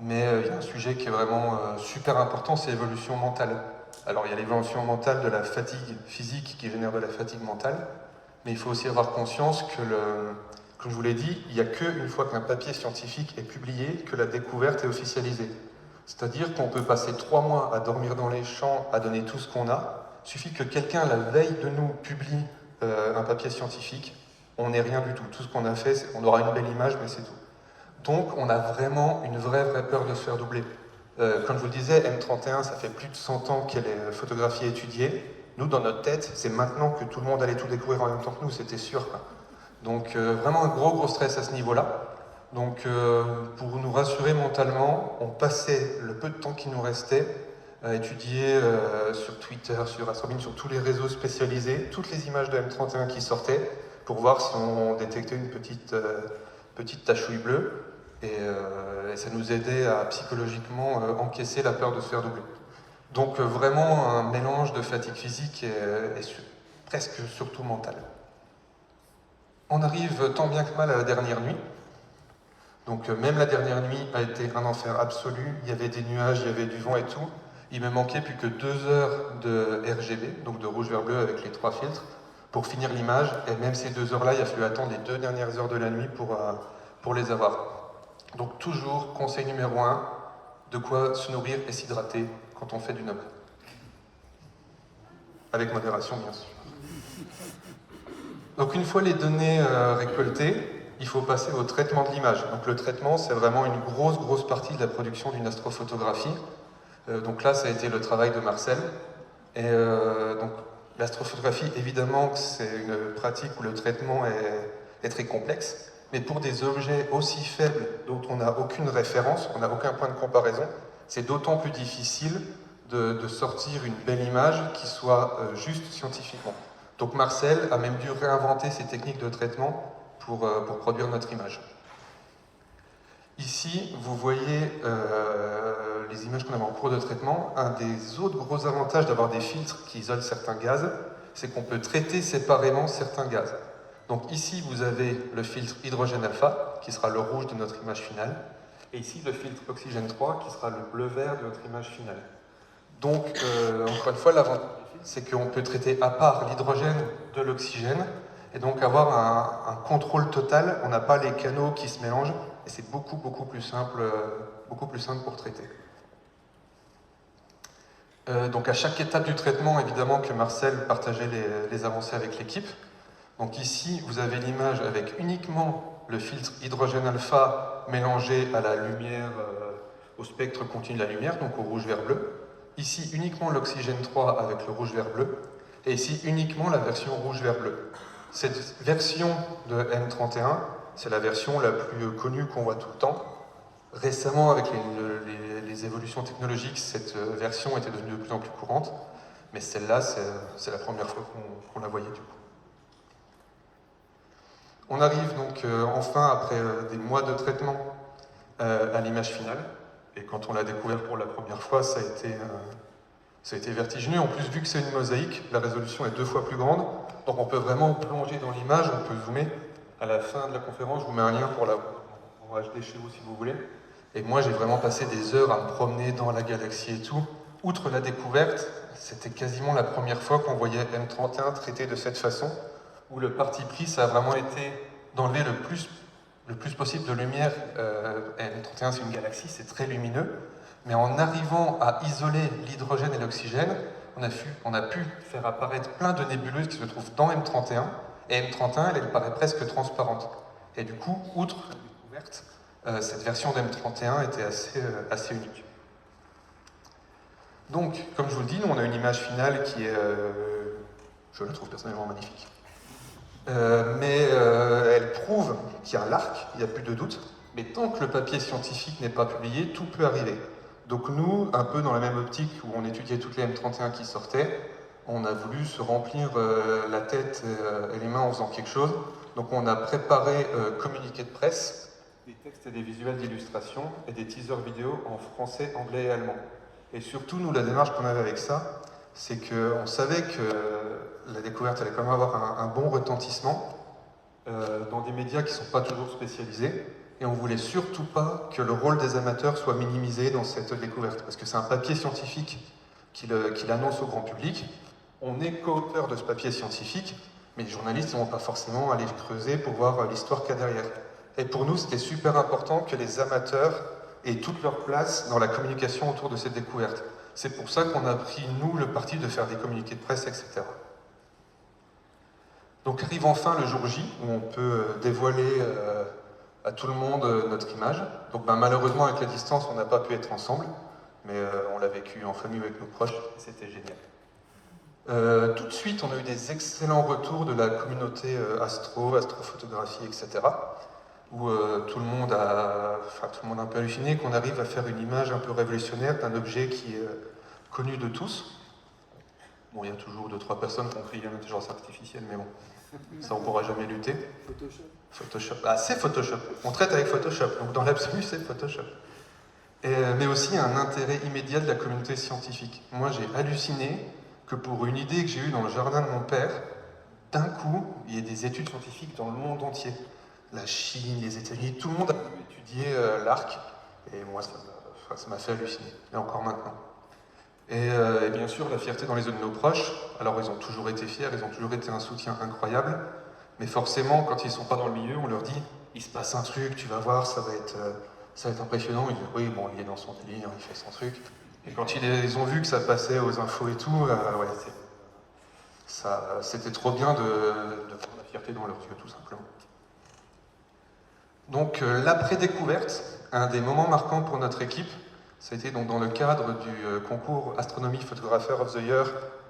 Mais il y a un sujet qui est vraiment super important, c'est l'évolution mentale. Alors il y a l'évolution mentale de la fatigue physique qui génère de la fatigue mentale, mais il faut aussi avoir conscience que, comme je vous l'ai dit, il n'y a qu'une fois qu'un papier scientifique est publié que la découverte est officialisée. C'est-à-dire qu'on peut passer 3 mois à dormir dans les champs, à donner tout ce qu'on a. Il suffit que quelqu'un, la veille de nous, publie un papier scientifique, on n'est rien du tout. Tout ce qu'on a fait, c'est qu'on aura une belle image, mais c'est tout. Donc on a vraiment une vraie peur de se faire doubler. Comme je vous le disais, M31, ça fait plus de 100 ans qu'elle est photographiée et étudiée. Nous, dans notre tête, c'est maintenant que tout le monde allait tout découvrir en même temps que nous, c'était sûr. Donc vraiment un gros stress à ce niveau-là. Donc pour nous rassurer mentalement, on passait le peu de temps qui nous restait à étudier sur Twitter, sur Astrobin, sur tous les réseaux spécialisés, toutes les images de M31 qui sortaient, pour voir si on détectait une petite tache bleue. Et ça nous aidait à psychologiquement encaisser la peur de se faire doubler. Donc vraiment un mélange de fatigue physique et presque surtout mentale. On arrive tant bien que mal à la dernière nuit. Donc même la dernière nuit a été un enfer absolu. Il y avait des nuages, il y avait du vent et tout. Il me manquait plus que 2 heures de RGB, donc de rouge, vert, bleu avec les 3 filtres, pour finir l'image. Et même ces 2 heures-là, il a fallu attendre les 2 dernières heures de la nuit pour les avoir. Donc toujours, conseil numéro 1, de quoi se nourrir et s'hydrater quand on fait du nomade. Avec modération, bien sûr. Donc une fois les données récoltées, il faut passer au traitement de l'image. Donc le traitement, c'est vraiment une grosse partie de la production d'une astrophotographie. Donc là, ça a été le travail de Marcel. Et donc l'astrophotographie, évidemment, c'est une pratique où le traitement est très complexe. Mais pour des objets aussi faibles dont on n'a aucune référence, on n'a aucun point de comparaison, c'est d'autant plus difficile de sortir une belle image qui soit juste scientifiquement. Donc Marcel a même dû réinventer ses techniques de traitement pour produire notre image. Ici, vous voyez les images qu'on avait en cours de traitement. Un des autres gros avantages d'avoir des filtres qui isolent certains gaz, c'est qu'on peut traiter séparément certains gaz. Donc ici, vous avez le filtre hydrogène alpha, qui sera le rouge de notre image finale, et ici, le filtre oxygène 3, qui sera le bleu-vert de notre image finale. Donc, encore une fois, l'avantage, c'est qu'on peut traiter à part l'hydrogène de l'oxygène, et donc avoir un contrôle total. On n'a pas les canaux qui se mélangent, et c'est beaucoup plus simple pour traiter. Donc à chaque étape du traitement, évidemment que Marcel partageait les avancées avec l'équipe. Donc ici, vous avez l'image avec uniquement le filtre hydrogène alpha mélangé à la lumière, au spectre continu de la lumière, donc au rouge, vert, bleu. Ici, uniquement l'oxygène 3 avec le rouge, vert, bleu. Et ici, uniquement la version rouge, vert, bleu. Cette version de M31, c'est la version la plus connue qu'on voit tout le temps. Récemment, avec les évolutions technologiques, cette version était devenue de plus en plus courante, mais celle-là, c'est la première fois qu'on la voyait du coup. On arrive donc enfin, après des mois de traitement, à l'image finale, et quand on l'a découvert pour la première fois, ça a été vertigineux. En plus, vu que c'est une mosaïque, la résolution est 2 fois plus grande, donc on peut vraiment plonger dans l'image, on peut zoomer. À la fin de la conférence, je vous mets un lien pour la en HD chez vous si vous voulez. Et moi, j'ai vraiment passé des heures à me promener dans la galaxie et tout. Outre la découverte, c'était quasiment la première fois qu'on voyait M31 traité de cette façon, où le parti pris, ça a vraiment été d'enlever le plus possible de lumière. M31, c'est une galaxie, c'est très lumineux. Mais en arrivant à isoler l'hydrogène et l'oxygène, on a pu faire apparaître plein de nébuleuses qui se trouvent dans M31. Et M31, elle paraît presque transparente. Et du coup, outre la découverte, cette version d'M31 était assez unique. Donc, comme je vous le dis, nous on a une image finale qui est, je la trouve personnellement magnifique, mais elle prouve qu'il y a l'arc, il n'y a plus de doute, mais tant que le papier scientifique n'est pas publié, tout peut arriver. Donc nous, un peu dans la même optique où on étudiait toutes les M31 qui sortaient, on a voulu se remplir la tête et les mains en faisant quelque chose. Donc on a préparé communiqué de presse, des textes et des visuels d'illustration et des teasers vidéo en français, anglais et allemand. Et surtout, nous, la démarche qu'on avait avec ça, c'est qu'on savait que la découverte allait quand même avoir un bon retentissement dans des médias qui ne sont pas toujours spécialisés. Et on ne voulait surtout pas que le rôle des amateurs soit minimisé dans cette découverte, parce que c'est un papier scientifique qu'il annonce au grand public. On est co-auteur de ce papier scientifique, mais les journalistes ne vont pas forcément aller creuser pour voir l'histoire qu'il y a derrière. Et pour nous, c'était super important que les amateurs aient toute leur place dans la communication autour de cette découverte. C'est pour ça qu'on a pris, nous, le parti de faire des communiqués de presse, etc. Donc arrive enfin le jour J, où on peut dévoiler à tout le monde notre image. Donc malheureusement, avec la distance, on n'a pas pu être ensemble, mais on l'a vécu en famille avec nos proches, et c'était génial. Tout de suite, on a eu des excellents retours de la communauté astrophotographie, etc., où tout le monde a un peu halluciné qu'on arrive à faire une image un peu révolutionnaire d'un objet qui est connu de tous. Bon, il y a toujours 2-3 personnes qui ont crié à l'intelligence artificielle, mais bon, ça on ne pourra jamais lutter. Photoshop. Ah, c'est Photoshop. On traite avec Photoshop, donc dans l'absolu, c'est Photoshop. Mais aussi un intérêt immédiat de la communauté scientifique. Moi, j'ai halluciné que pour une idée que j'ai eue dans le jardin de mon père, d'un coup, il y ait des études scientifiques dans le monde entier. La Chine, les États-Unis, tout le monde a étudié l'arc, et moi, ça m'a fait halluciner, et encore maintenant. Et bien sûr, la fierté dans les yeux de nos proches. Alors, ils ont toujours été fiers, ils ont toujours été un soutien incroyable, mais forcément, quand ils ne sont pas dans le milieu, on leur dit « il se passe un truc, tu vas voir, ça va être impressionnant ». Ils disent « oui, bon, il est dans son délire, il fait son truc ». Et quand ils ont vu que ça passait aux infos et tout, ouais, c'était trop bien de voir la fierté dans leurs yeux, tout simplement. Donc l'après-découverte, un des moments marquants pour notre équipe, ça a été donc dans le cadre du concours Astronomy Photographer of the Year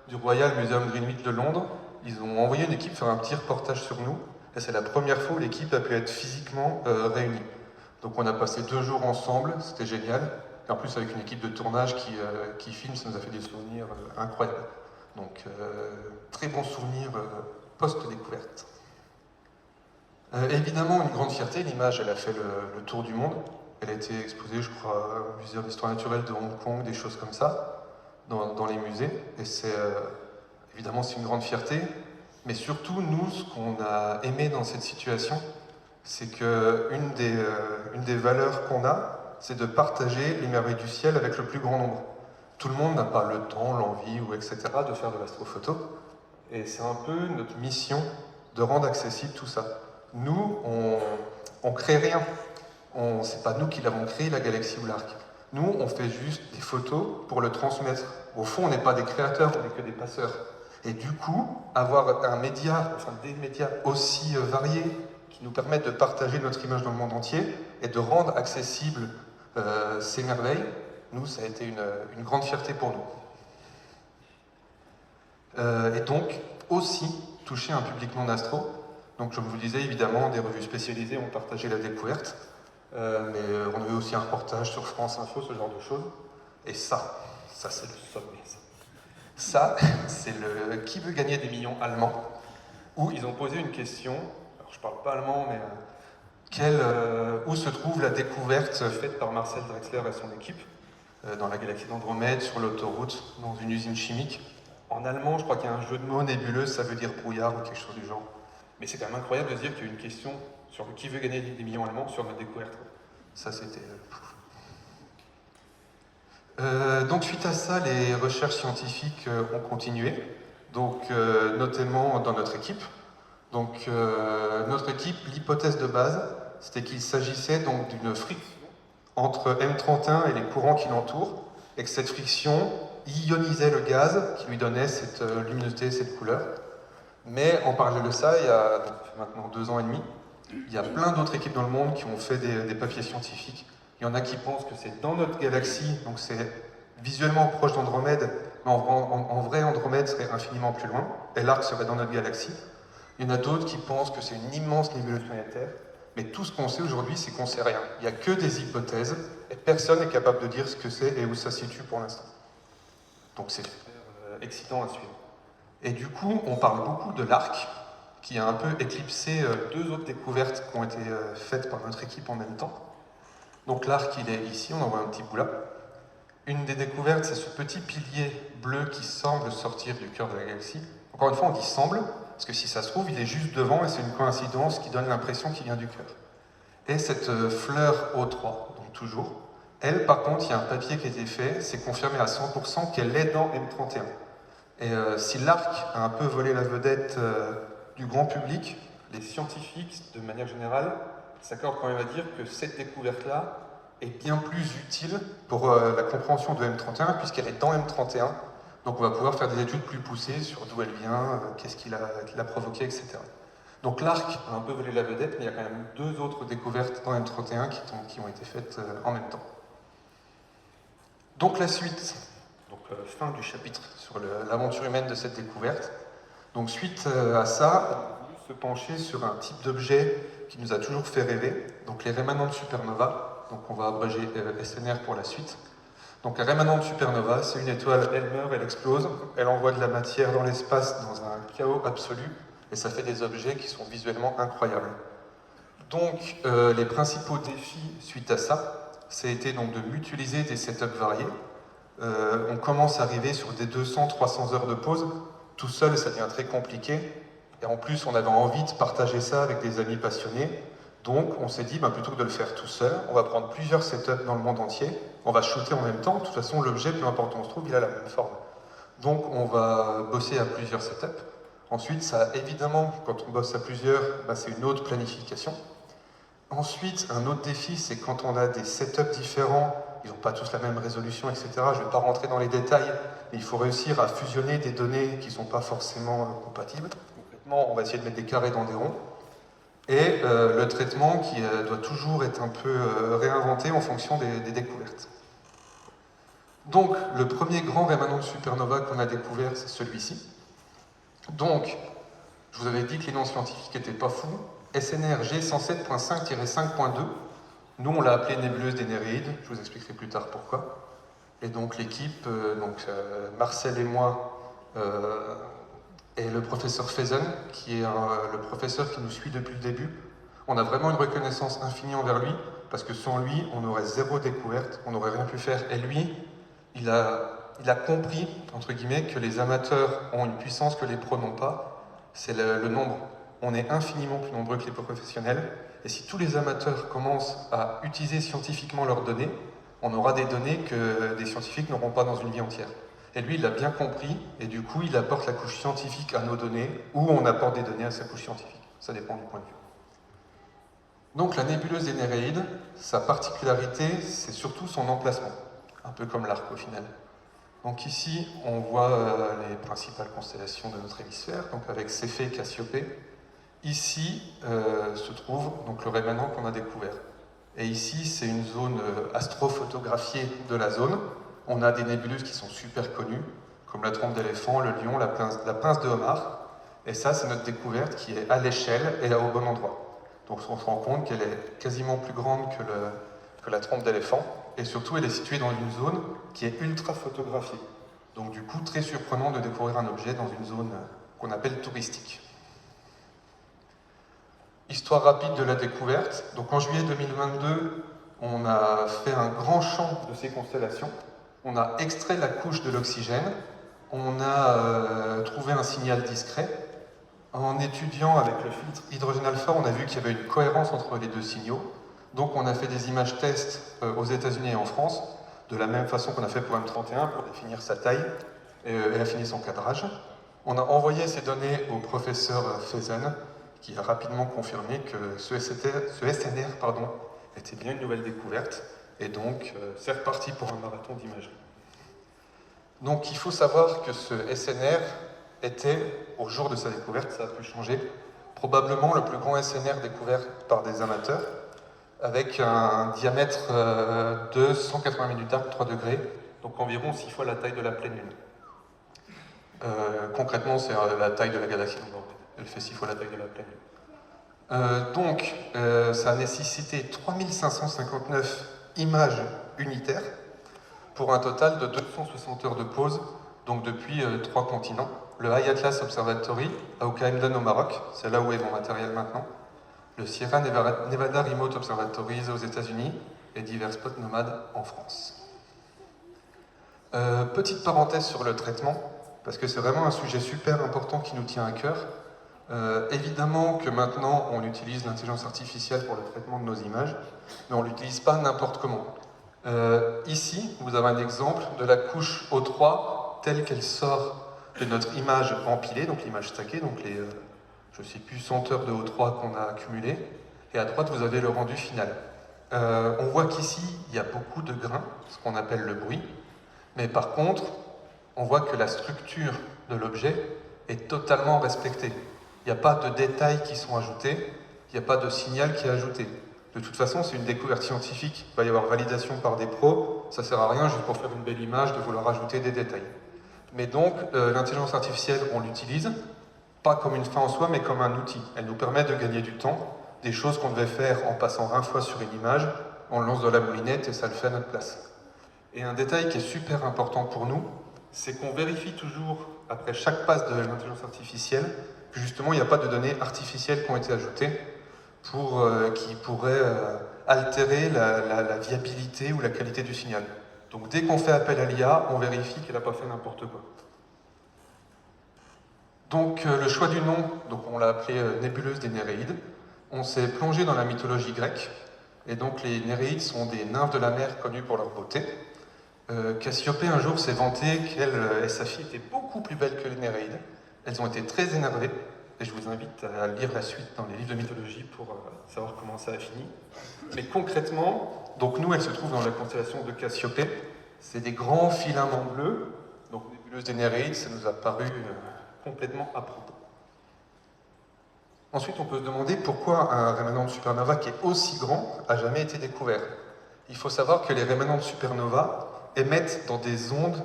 du Royal Museum Greenwich de Londres. Ils ont envoyé une équipe faire un petit reportage sur nous, et c'est la première fois où l'équipe a pu être physiquement réunie. Donc on a passé 2 jours ensemble, c'était génial, et en plus avec une équipe de tournage qui filme, ça nous a fait des souvenirs incroyables. Donc très bons souvenirs post-découverte. Évidemment, une grande fierté, l'image, elle a fait le tour du monde. Elle a été exposée, je crois, au Muséum d'Histoire naturelle de Hong Kong, des choses comme ça, dans les musées. Et c'est évidemment, c'est une grande fierté. Mais surtout, nous, ce qu'on a aimé dans cette situation, c'est qu'une des valeurs qu'on a, c'est de partager les merveilles du ciel avec le plus grand nombre. Tout le monde n'a pas le temps, l'envie, ou etc. de faire de l'astrophoto. Et c'est un peu notre mission de rendre accessible tout ça. Nous, on crée rien. C'est pas nous qui l'avons créé, la galaxie ou l'arc. Nous, on fait juste des photos pour le transmettre. Au fond, on n'est pas des créateurs, on n'est que des passeurs. Et du coup, avoir un média, enfin des médias aussi variés, qui nous permettent de partager notre image dans le monde entier et de rendre accessibles ces merveilles, nous, ça a été une grande fierté pour nous. Et donc, aussi toucher un public non astro. Donc, comme je vous le disais, évidemment, des revues spécialisées ont partagé la découverte, mais on a eu aussi un reportage sur France Info, ce genre de choses. Et ça c'est le sommet. Ça, c'est le « Qui veut gagner des millions » allemand, où ils ont posé une question, alors je parle pas allemand, mais où se trouve la découverte faite par Marcel Drexler et son équipe, dans la galaxie d'Andromède, sur l'autoroute, dans une usine chimique. En allemand, je crois qu'il y a un jeu de mots nébuleux, ça veut dire brouillard ou quelque chose du genre. Mais c'est quand même incroyable de se dire qu'il y a une question sur le « Qui veut gagner des millions » allemand sur notre découverte. Ça, c'était... donc suite à ça, les recherches scientifiques ont continué, donc notamment dans notre équipe. Donc notre équipe, l'hypothèse de base, c'était qu'il s'agissait donc d'une friction entre M31 et les courants qui l'entourent, et que cette friction ionisait le gaz qui lui donnait cette luminosité, cette couleur. Mais en parallèle de ça, il y a donc, maintenant 2 ans et demi, il y a plein d'autres équipes dans le monde qui ont fait des papiers scientifiques. Il y en a qui pensent que c'est dans notre galaxie, donc c'est visuellement proche d'Andromède, mais en vrai, Andromède serait infiniment plus loin, et l'arc serait dans notre galaxie. Il y en a d'autres qui pensent que c'est une immense nébuleuse planétaire, mais tout ce qu'on sait aujourd'hui, c'est qu'on ne sait rien. Il n'y a que des hypothèses, et personne n'est capable de dire ce que c'est et où ça se situe pour l'instant. Donc c'est excitant à suivre. Et du coup, on parle beaucoup de l'arc, qui a un peu éclipsé 2 autres découvertes qui ont été faites par notre équipe en même temps. Donc l'arc, il est ici, on en voit un petit bout là. Une des découvertes, c'est ce petit pilier bleu qui semble sortir du cœur de la galaxie. Encore une fois, on dit semble, parce que si ça se trouve, il est juste devant et c'est une coïncidence qui donne l'impression qu'il vient du cœur. Et cette fleur O3, donc toujours, elle, par contre, il y a un papier qui a été fait, c'est confirmé à 100% qu'elle est dans M31. Et si l'arc a un peu volé la vedette du grand public, les scientifiques, de manière générale, s'accordent quand même à dire que cette découverte-là est bien plus utile pour la compréhension de M31, puisqu'elle est dans M31. Donc on va pouvoir faire des études plus poussées sur d'où elle vient, qu'est-ce qui l'a provoqué, etc. Donc l'arc a un peu volé la vedette, mais il y a quand même 2 autres découvertes dans M31 qui ont été faites en même temps. Donc la suite, donc fin du chapitre sur l'aventure humaine de cette découverte. Donc suite à ça, on a voulu se pencher sur un type d'objet qui nous a toujours fait rêver, donc les rémanentes supernova. Donc on va abréger SNR pour la suite. Donc un rémanente supernova, c'est une étoile, elle meurt, elle explose, elle envoie de la matière dans l'espace dans un chaos absolu, et ça fait des objets qui sont visuellement incroyables. Donc les principaux défis suite à ça, ça a été donc de mutualiser des setups variés. On commence à arriver sur des 200-300 heures de pause. Tout seul, ça devient très compliqué. Et en plus, on avait envie de partager ça avec des amis passionnés. Donc, on s'est dit, plutôt que de le faire tout seul, on va prendre plusieurs setups dans le monde entier. On va shooter en même temps. De toute façon, l'objet, peu importe où on se trouve, il a la même forme. Donc, on va bosser à plusieurs setups. Ensuite, ça, évidemment, quand on bosse à plusieurs, c'est une autre planification. Ensuite, un autre défi, c'est quand on a des setups différents, ils n'ont pas tous la même résolution, etc. Je ne vais pas rentrer dans les détails, mais il faut réussir à fusionner des données qui ne sont pas forcément compatibles. Concrètement, on va essayer de mettre des carrés dans des ronds. Et le traitement qui doit toujours être un peu réinventé en fonction des découvertes. Donc, le premier grand rémanent de supernova qu'on a découvert, c'est celui-ci. Donc, je vous avais dit que les noms scientifiques n'étaient pas fous. SNR G107.5-5.2, nous on l'a appelé nébuleuse des Néréides, je vous expliquerai plus tard pourquoi. Et donc l'équipe, Marcel et moi, et le professeur Fezen, qui est le professeur qui nous suit depuis le début, on a vraiment une reconnaissance infinie envers lui, parce que sans lui, on aurait zéro découverte, on n'aurait rien pu faire. Et lui, il a compris, entre guillemets, que les amateurs ont une puissance que les pros n'ont pas, c'est le nombre. On est infiniment plus nombreux que les professionnels, et si tous les amateurs commencent à utiliser scientifiquement leurs données, on aura des données que des scientifiques n'auront pas dans une vie entière. Et lui, il l'a bien compris, et du coup, il apporte la couche scientifique à nos données, ou on apporte des données à sa couche scientifique. Ça dépend du point de vue. Donc la nébuleuse des Néréides, sa particularité, c'est surtout son emplacement, un peu comme l'arc au final. Donc ici, on voit les principales constellations de notre hémisphère, donc avec Céphée et Cassiopée. Ici se trouve donc le rémanent qu'on a découvert. Et ici, c'est une zone astrophotographiée de la zone. On a des nébuleuses qui sont super connues, comme la trompe d'éléphant, le lion, la pince de homard. Et ça, c'est notre découverte qui est à l'échelle et au bon endroit. Donc on se rend compte qu'elle est quasiment plus grande que la trompe d'éléphant. Et surtout, elle est située dans une zone qui est ultra photographiée. Donc du coup, très surprenant de découvrir un objet dans une zone qu'on appelle touristique. Histoire rapide de la découverte. Donc en juillet 2022, on a fait un grand champ de ces constellations. On a extrait la couche de l'oxygène. On a trouvé un signal discret. En étudiant avec le filtre hydrogène alpha, on a vu qu'il y avait une cohérence entre les deux signaux. Donc on a fait des images tests aux États-Unis et en France, de la même façon qu'on a fait pour M31 pour définir sa taille et affiner son cadrage. On a envoyé ces données au professeur Fezen, qui a rapidement confirmé que ce SNR était bien une nouvelle découverte, et donc c'est reparti pour un marathon d'imagerie. Donc il faut savoir que ce SNR était, au jour de sa découverte, ça a pu changer, probablement le plus grand SNR découvert par des amateurs, avec un diamètre de 180 minutes d'arc, 3 degrés, donc environ 6 fois la taille de la pleine Lune. Concrètement, c'est la taille de la galaxie Andromède. Elle fait 6 fois la taille de la pleine Lune. Ça a nécessité 3559 images unitaires pour un total de 260 heures de pause, donc depuis 3 continents. Le High Atlas Observatory à Oakaïmeden au Maroc, c'est là où est mon matériel maintenant. Le Sierra Nevada Remote Observatories aux États-Unis et divers spots nomades en France. Petite parenthèse sur le traitement, parce que c'est vraiment un sujet super important qui nous tient à cœur. Évidemment que maintenant on utilise l'intelligence artificielle pour le traitement de nos images, mais on ne l'utilise pas n'importe comment. Ici, vous avez un exemple de la couche O3 telle qu'elle sort de notre image empilée, donc l'image stackée, donc les, je ne sais plus, 100 heures de O3 qu'on a accumulées, et à droite vous avez le rendu final. On voit qu'ici il y a beaucoup de grains, ce qu'on appelle le bruit, mais par contre, on voit que la structure de l'objet est totalement respectée. Il n'y a pas de détails qui sont ajoutés, il n'y a pas de signal qui est ajouté. De toute façon, c'est une découverte scientifique, il va y avoir validation par des pros, ça ne sert à rien juste pour faire une belle image de vouloir ajouter des détails. Mais donc, l'intelligence artificielle, on l'utilise, pas comme une fin en soi, mais comme un outil. Elle nous permet de gagner du temps, des choses qu'on devait faire en passant 20 fois sur une image, on le lance dans la moulinette et ça le fait à notre place. Et un détail qui est super important pour nous, c'est qu'on vérifie toujours, après chaque passe de l'intelligence artificielle, que justement il n'y a pas de données artificielles qui ont été ajoutées qui pourraient altérer la viabilité ou la qualité du signal. Donc dès qu'on fait appel à l'IA, on vérifie qu'elle n'a pas fait n'importe quoi. Donc le choix du nom, donc on l'a appelé nébuleuse des Néréides. On s'est plongé dans la mythologie grecque, et donc les Néréides sont des nymphes de la mer connues pour leur beauté. Cassiopée un jour s'est vantée qu'elle et sa fille étaient beaucoup plus belles que les Néréides. Elles ont été très énervées, et je vous invite à lire la suite dans les livres de mythologie pour savoir comment ça a fini. Mais concrètement, donc nous, elles se trouvent dans la constellation de Cassiopée. C'est des grands filaments bleus, donc nébuleuse des Néréides, ça nous a paru complètement à propos. Ensuite, on peut se demander pourquoi un rémanent de supernova qui est aussi grand n'a jamais été découvert. Il faut savoir que les rémanents de supernova émettent dans des ondes,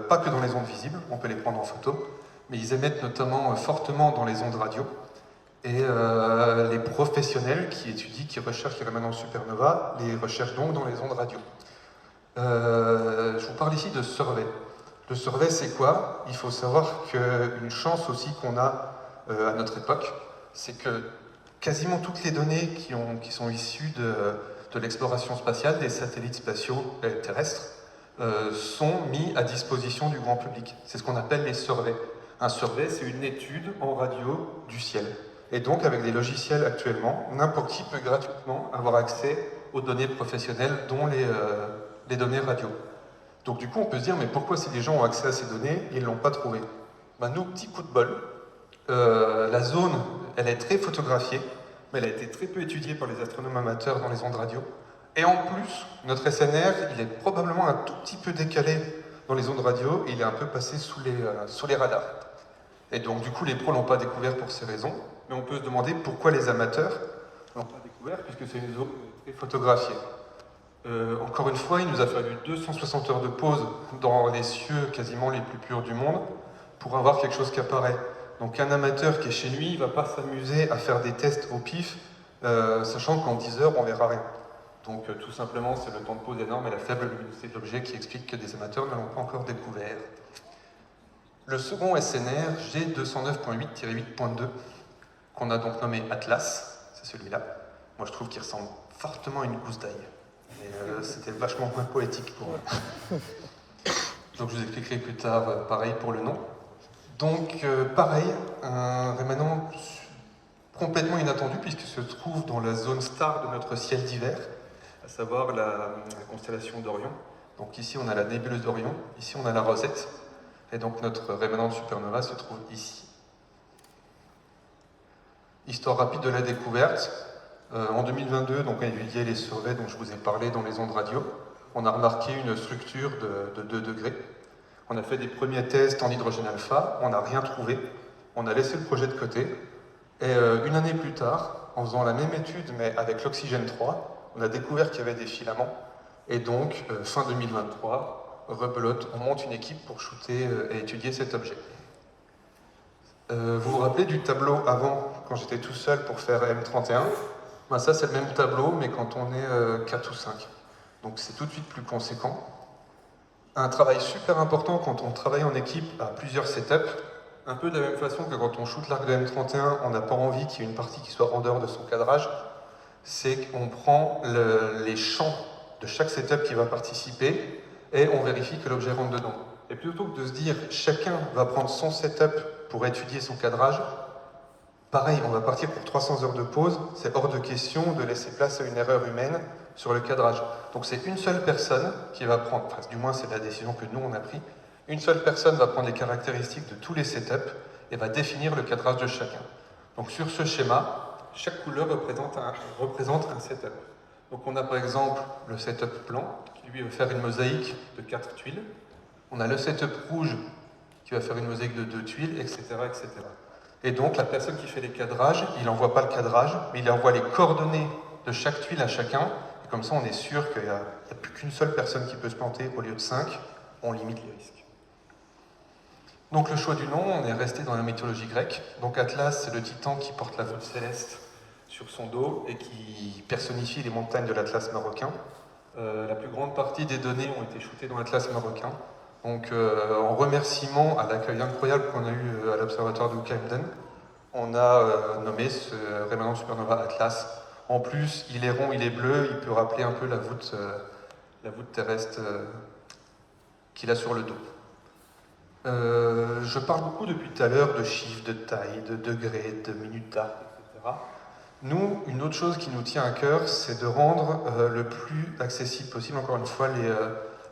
pas que dans les ondes visibles, on peut les prendre en photo, mais ils émettent notamment fortement dans les ondes radio. Et les professionnels qui étudient, qui recherchent les rémanents de supernova, les recherchent donc dans les ondes radio. Je vous parle ici de Survey. Le Survey, c'est quoi? Il faut savoir qu'une chance aussi qu'on a à notre époque, c'est que quasiment toutes les données qui sont issues de l'exploration spatiale, des satellites spatiaux terrestres, sont mis à disposition du grand public. C'est ce qu'on appelle les surveys. Un survey, c'est une étude en radio du ciel. Et donc, avec des logiciels actuellement, n'importe qui peut gratuitement avoir accès aux données professionnelles, dont les données radio. Donc du coup, on peut se dire, mais pourquoi si les gens ont accès à ces données, ils ne l'ont pas trouvé? Ben, nous, petit coup de bol, la zone, elle est très photographiée, mais elle a été très peu étudiée par les astronomes amateurs dans les ondes radio. Et en plus, notre SNR, il est probablement un tout petit peu décalé dans les ondes radio, et il est un peu passé sous les radars. Et donc du coup, les pros ne l'ont pas découvert pour ces raisons, mais on peut se demander pourquoi les amateurs ne l'ont pas découvert, puisque c'est une zone très photographiée. Encore une fois, il nous a fallu 260 heures de pause dans les cieux quasiment les plus purs du monde pour avoir quelque chose qui apparaît. Donc un amateur qui est chez lui, il ne va pas s'amuser à faire des tests au pif, sachant qu'en 10 heures, on ne verra rien. Donc tout simplement, c'est le temps de pause énorme et la faible luminosité de l'objet qui explique que des amateurs ne l'ont pas encore découvert. Le second SNR, G209.8-8.2, qu'on a donc nommé Atlas, c'est celui-là. Moi, je trouve qu'il ressemble fortement à une gousse d'ail. C'était vachement moins poétique pour eux. Donc je vous expliquerai plus tard, pareil pour le nom. Donc pareil, un rémanent complètement inattendu puisqu'il se trouve dans la zone star de notre ciel d'hiver, à savoir la constellation d'Orion. Donc ici on a la nébuleuse d'Orion, ici on a la Rosette, et donc notre rémanent de supernova se trouve ici. Histoire rapide de la découverte. En 2022, donc, on a étudié les surveys dont je vous ai parlé dans les ondes radio. On a remarqué une structure de 2 degrés. On a fait des premiers tests en hydrogène alpha, on n'a rien trouvé. On a laissé le projet de côté. Et une année plus tard, en faisant la même étude, mais avec l'oxygène 3, on a découvert qu'il y avait des filaments. Et donc, fin 2023, rebelote, on monte une équipe pour shooter et étudier cet objet. Vous vous rappelez du tableau avant, quand j'étais tout seul pour faire M31? Ben ça, c'est le même tableau, mais quand on est 4 ou 5. Donc c'est tout de suite plus conséquent. Un travail super important quand on travaille en équipe à plusieurs setups, un peu de la même façon que quand on shoot l'arc de M31, on n'a pas envie qu'il y ait une partie qui soit en dehors de son cadrage, c'est qu'on prend les champs de chaque setup qui va participer et on vérifie que l'objet rentre dedans. Et plutôt que de se dire chacun va prendre son setup pour étudier son cadrage, pareil, on va partir pour 300 heures de pause, c'est hors de question de laisser place à une erreur humaine sur le cadrage. Donc c'est une seule personne qui va prendre, enfin du moins c'est la décision que nous on a prise, une seule personne va prendre les caractéristiques de tous les setups et va définir le cadrage de chacun. Donc sur ce schéma, chaque couleur représente un setup. Donc on a par exemple le setup blanc qui lui va faire une mosaïque de 4 tuiles. On a le setup rouge qui va faire une mosaïque de 2 tuiles, etc., etc. Et donc la personne qui fait les cadrages, il n'envoie pas le cadrage, mais il envoie les coordonnées de chaque tuile à chacun. Et comme ça, on est sûr qu'il n'y a plus qu'une seule personne qui peut se planter au lieu de 5. On limite les risques. Donc le choix du nom, on est resté dans la mythologie grecque. Donc Atlas, c'est le titan qui porte la voûte céleste sur son dos et qui personnifie les montagnes de l'Atlas marocain. La plus grande partie des données ont été shootées dans l'Atlas marocain. Donc en remerciement à l'accueil incroyable qu'on a eu à l'observatoire de Camden, on a nommé ce rémanent de supernova Atlas. En plus, il est rond, il est bleu, il peut rappeler un peu la voûte terrestre qu'il a sur le dos. Je parle beaucoup depuis tout à l'heure de chiffres, de taille, de degrés, de minutes d'arc, etc. Nous, une autre chose qui nous tient à cœur, c'est de rendre le plus accessible possible, encore une fois,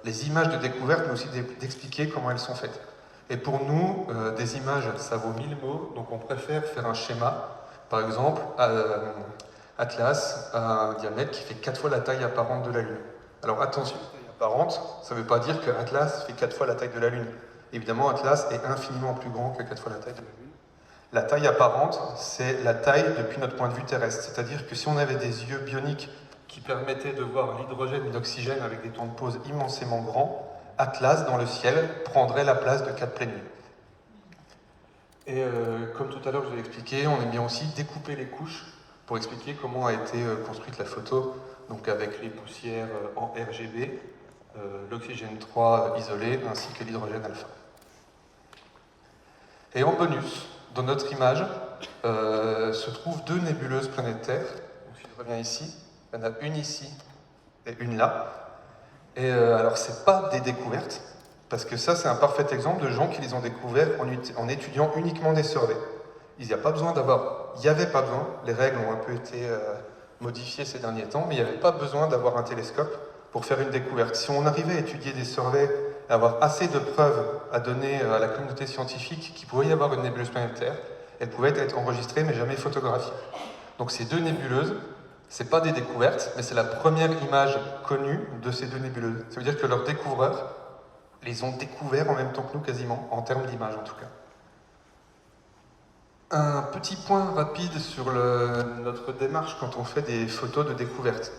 les images de découverte, mais aussi d'expliquer comment elles sont faites. Et pour nous, des images, ça vaut 1000 mots, donc on préfère faire un schéma. Par exemple, Atlas a un diamètre qui fait 4 fois la taille apparente de la Lune. Alors attention, taille apparente, ça ne veut pas dire que Atlas fait 4 fois la taille de la Lune. Évidemment, Atlas est infiniment plus grand que 4 fois la taille de la Lune. La taille apparente, c'est la taille depuis notre point de vue terrestre. C'est-à-dire que si on avait des yeux bioniques qui permettaient de voir l'hydrogène et l'oxygène avec des temps de pause immensément grands, Atlas, dans le ciel, prendrait la place de 4 pleines lunes. Et comme tout à l'heure je vous ai expliqué, on aime bien aussi découper les couches pour expliquer comment a été construite la photo, donc avec les poussières en RGB, l'oxygène 3 isolé, ainsi que l'hydrogène alpha. Et en bonus, dans notre image, se trouvent 2 nébuleuses planétaires. Donc, si je reviens ici, Il y en a une ici et une là. Et alors, c'est pas des découvertes, parce que ça, c'est un parfait exemple de gens qui les ont découverts en étudiant uniquement des surveys. Il n'y a pas besoin d'avoir... Il n'y avait pas besoin, les règles ont un peu été modifiées ces derniers temps, mais il n'y avait pas besoin d'avoir un télescope pour faire une découverte. Si on arrivait à étudier des surveys et avoir assez de preuves à donner à la communauté scientifique qu'il pouvait y avoir une nébuleuse planétaire, elle pouvait être enregistrée mais jamais photographiée. Donc ces deux nébuleuses, c'est pas des découvertes, mais c'est la première image connue de ces deux nébuleuses. Ça veut dire que leurs découvreurs les ont découverts en même temps que nous quasiment, en termes d'image en tout cas. Un petit point rapide sur notre démarche quand on fait des photos de découverte.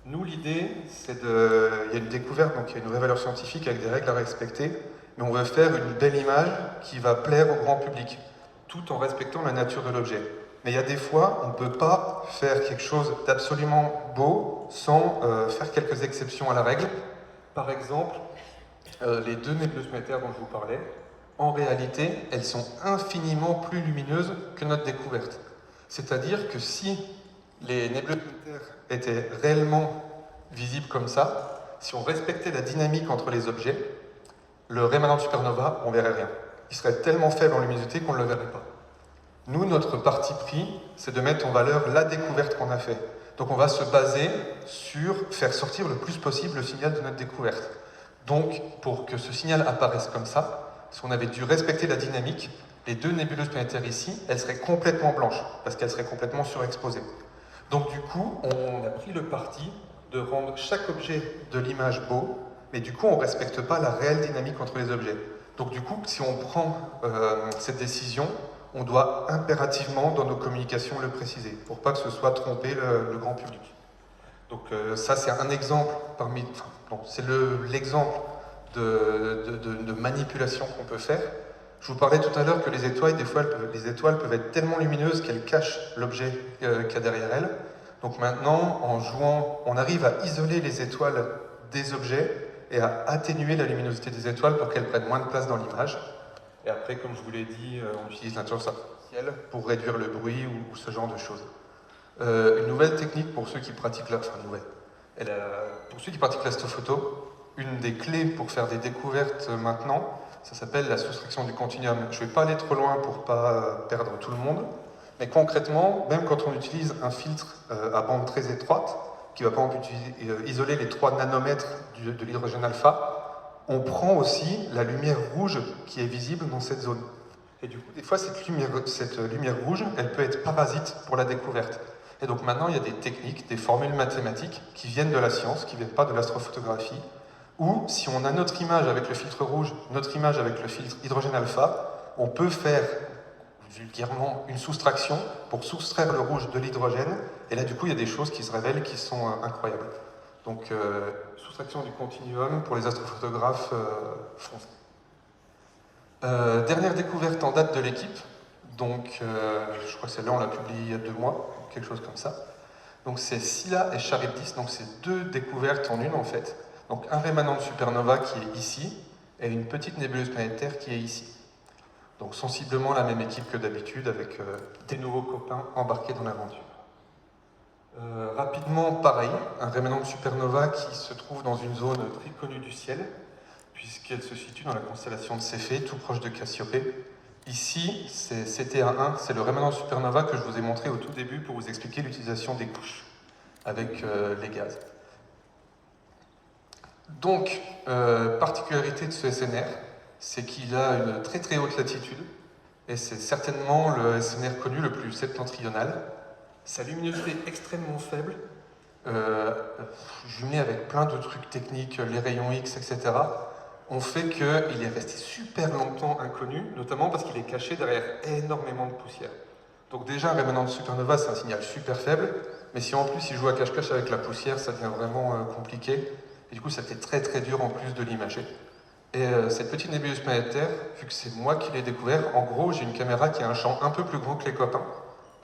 Nous, l'idée, c'est de... Il y a une découverte, donc il y a une vraie valeur scientifique avec des règles à respecter, mais on veut faire une belle image qui va plaire au grand public, tout en respectant la nature de l'objet. Mais il y a des fois, on ne peut pas faire quelque chose d'absolument beau sans faire quelques exceptions à la règle. Par exemple, les deux nébuleuses planétaires dont je vous parlais, en réalité, elles sont infiniment plus lumineuses que notre découverte. C'est-à-dire que si les nébuleuses planétaires étaient réellement visibles comme ça, si on respectait la dynamique entre les objets, le rémanent de supernova, on ne verrait rien. Il serait tellement faible en luminosité qu'on ne le verrait pas. Nous, notre parti pris, c'est de mettre en valeur la découverte qu'on a faite. Donc on va se baser sur faire sortir le plus possible le signal de notre découverte. Donc, pour que ce signal apparaisse comme ça, si on avait dû respecter la dynamique, les deux nébuleuses planétaires ici, elles seraient complètement blanches, parce qu'elles seraient complètement surexposées. Donc du coup, on a pris le parti de rendre chaque objet de l'image beau, mais du coup, on ne respecte pas la réelle dynamique entre les objets. Donc du coup, si on prend cette décision, on doit impérativement, dans nos communications, le préciser, pour pas que ce soit tromper le grand public. Donc ça, c'est un exemple parmi... Enfin, non, c'est l'exemple de manipulation qu'on peut faire. Je vous parlais tout à l'heure que les étoiles, des fois, les étoiles peuvent être tellement lumineuses qu'elles cachent l'objet qu'il y a derrière elles. Donc maintenant, en jouant, on arrive à isoler les étoiles des objets et à atténuer la luminosité des étoiles pour qu'elles prennent moins de place dans l'image. Et après, comme je vous l'ai dit, on utilise l'intelligence artificielle pour réduire le bruit ou ce genre de choses. Une nouvelle technique pour ceux qui pratiquent pour ceux qui pratiquent l'astrophoto, une des clés pour faire des découvertes maintenant, ça s'appelle la soustraction du continuum. Je ne vais pas aller trop loin pour ne pas perdre tout le monde, mais concrètement, même quand on utilise un filtre à bande très étroite, qui va par exemple isoler les 3 nanomètres de l'hydrogène alpha, on prend aussi la lumière rouge qui est visible dans cette zone. Et du coup, des fois, cette lumière rouge, elle peut être parasite pour la découverte. Et donc maintenant, il y a des techniques, des formules mathématiques qui viennent de la science, qui ne viennent pas de l'astrophotographie, où si on a notre image avec le filtre rouge, notre image avec le filtre hydrogène alpha, on peut faire vulgairement une soustraction pour soustraire le rouge de l'hydrogène, et là du coup il y a des choses qui se révèlent qui sont incroyables. Donc soustraction du continuum pour les astrophotographes français. Dernière découverte en date de l'équipe, donc je crois que celle-là on l'a publiée il y a 2 mois, quelque chose comme ça. Donc c'est Scylla et Charybdis, donc c'est 2 découvertes en une en fait. Donc un rémanent de supernova qui est ici, et une petite nébuleuse planétaire qui est ici. Donc sensiblement la même équipe que d'habitude, avec des nouveaux copains embarqués dans l'aventure. Rapidement, pareil, un rémanent de supernova qui se trouve dans une zone très connue du ciel, puisqu'elle se situe dans la constellation de Céphée, tout proche de Cassiopée. Ici, c'est CTA1, c'est le rémanent de supernova que je vous ai montré au tout début pour vous expliquer l'utilisation des couches avec les gaz. Donc, particularité de ce SNR, c'est qu'il a une très très haute latitude, et c'est certainement le SNR connu le plus septentrional. Sa luminosité est extrêmement faible, jumelée avec plein de trucs techniques, les rayons X, etc., ont fait qu'il est resté super longtemps inconnu, notamment parce qu'il est caché derrière énormément de poussière. Donc déjà, un rémanent de supernova, c'est un signal super faible, mais si en plus il joue à cache-cache avec la poussière, ça devient vraiment compliqué. Et du coup, ça fait très très dur en plus de l'imager. Et cette petite nébuleuse planétaire, vu que c'est moi qui l'ai découvert, en gros, j'ai une caméra qui a un champ un peu plus grand que les copains.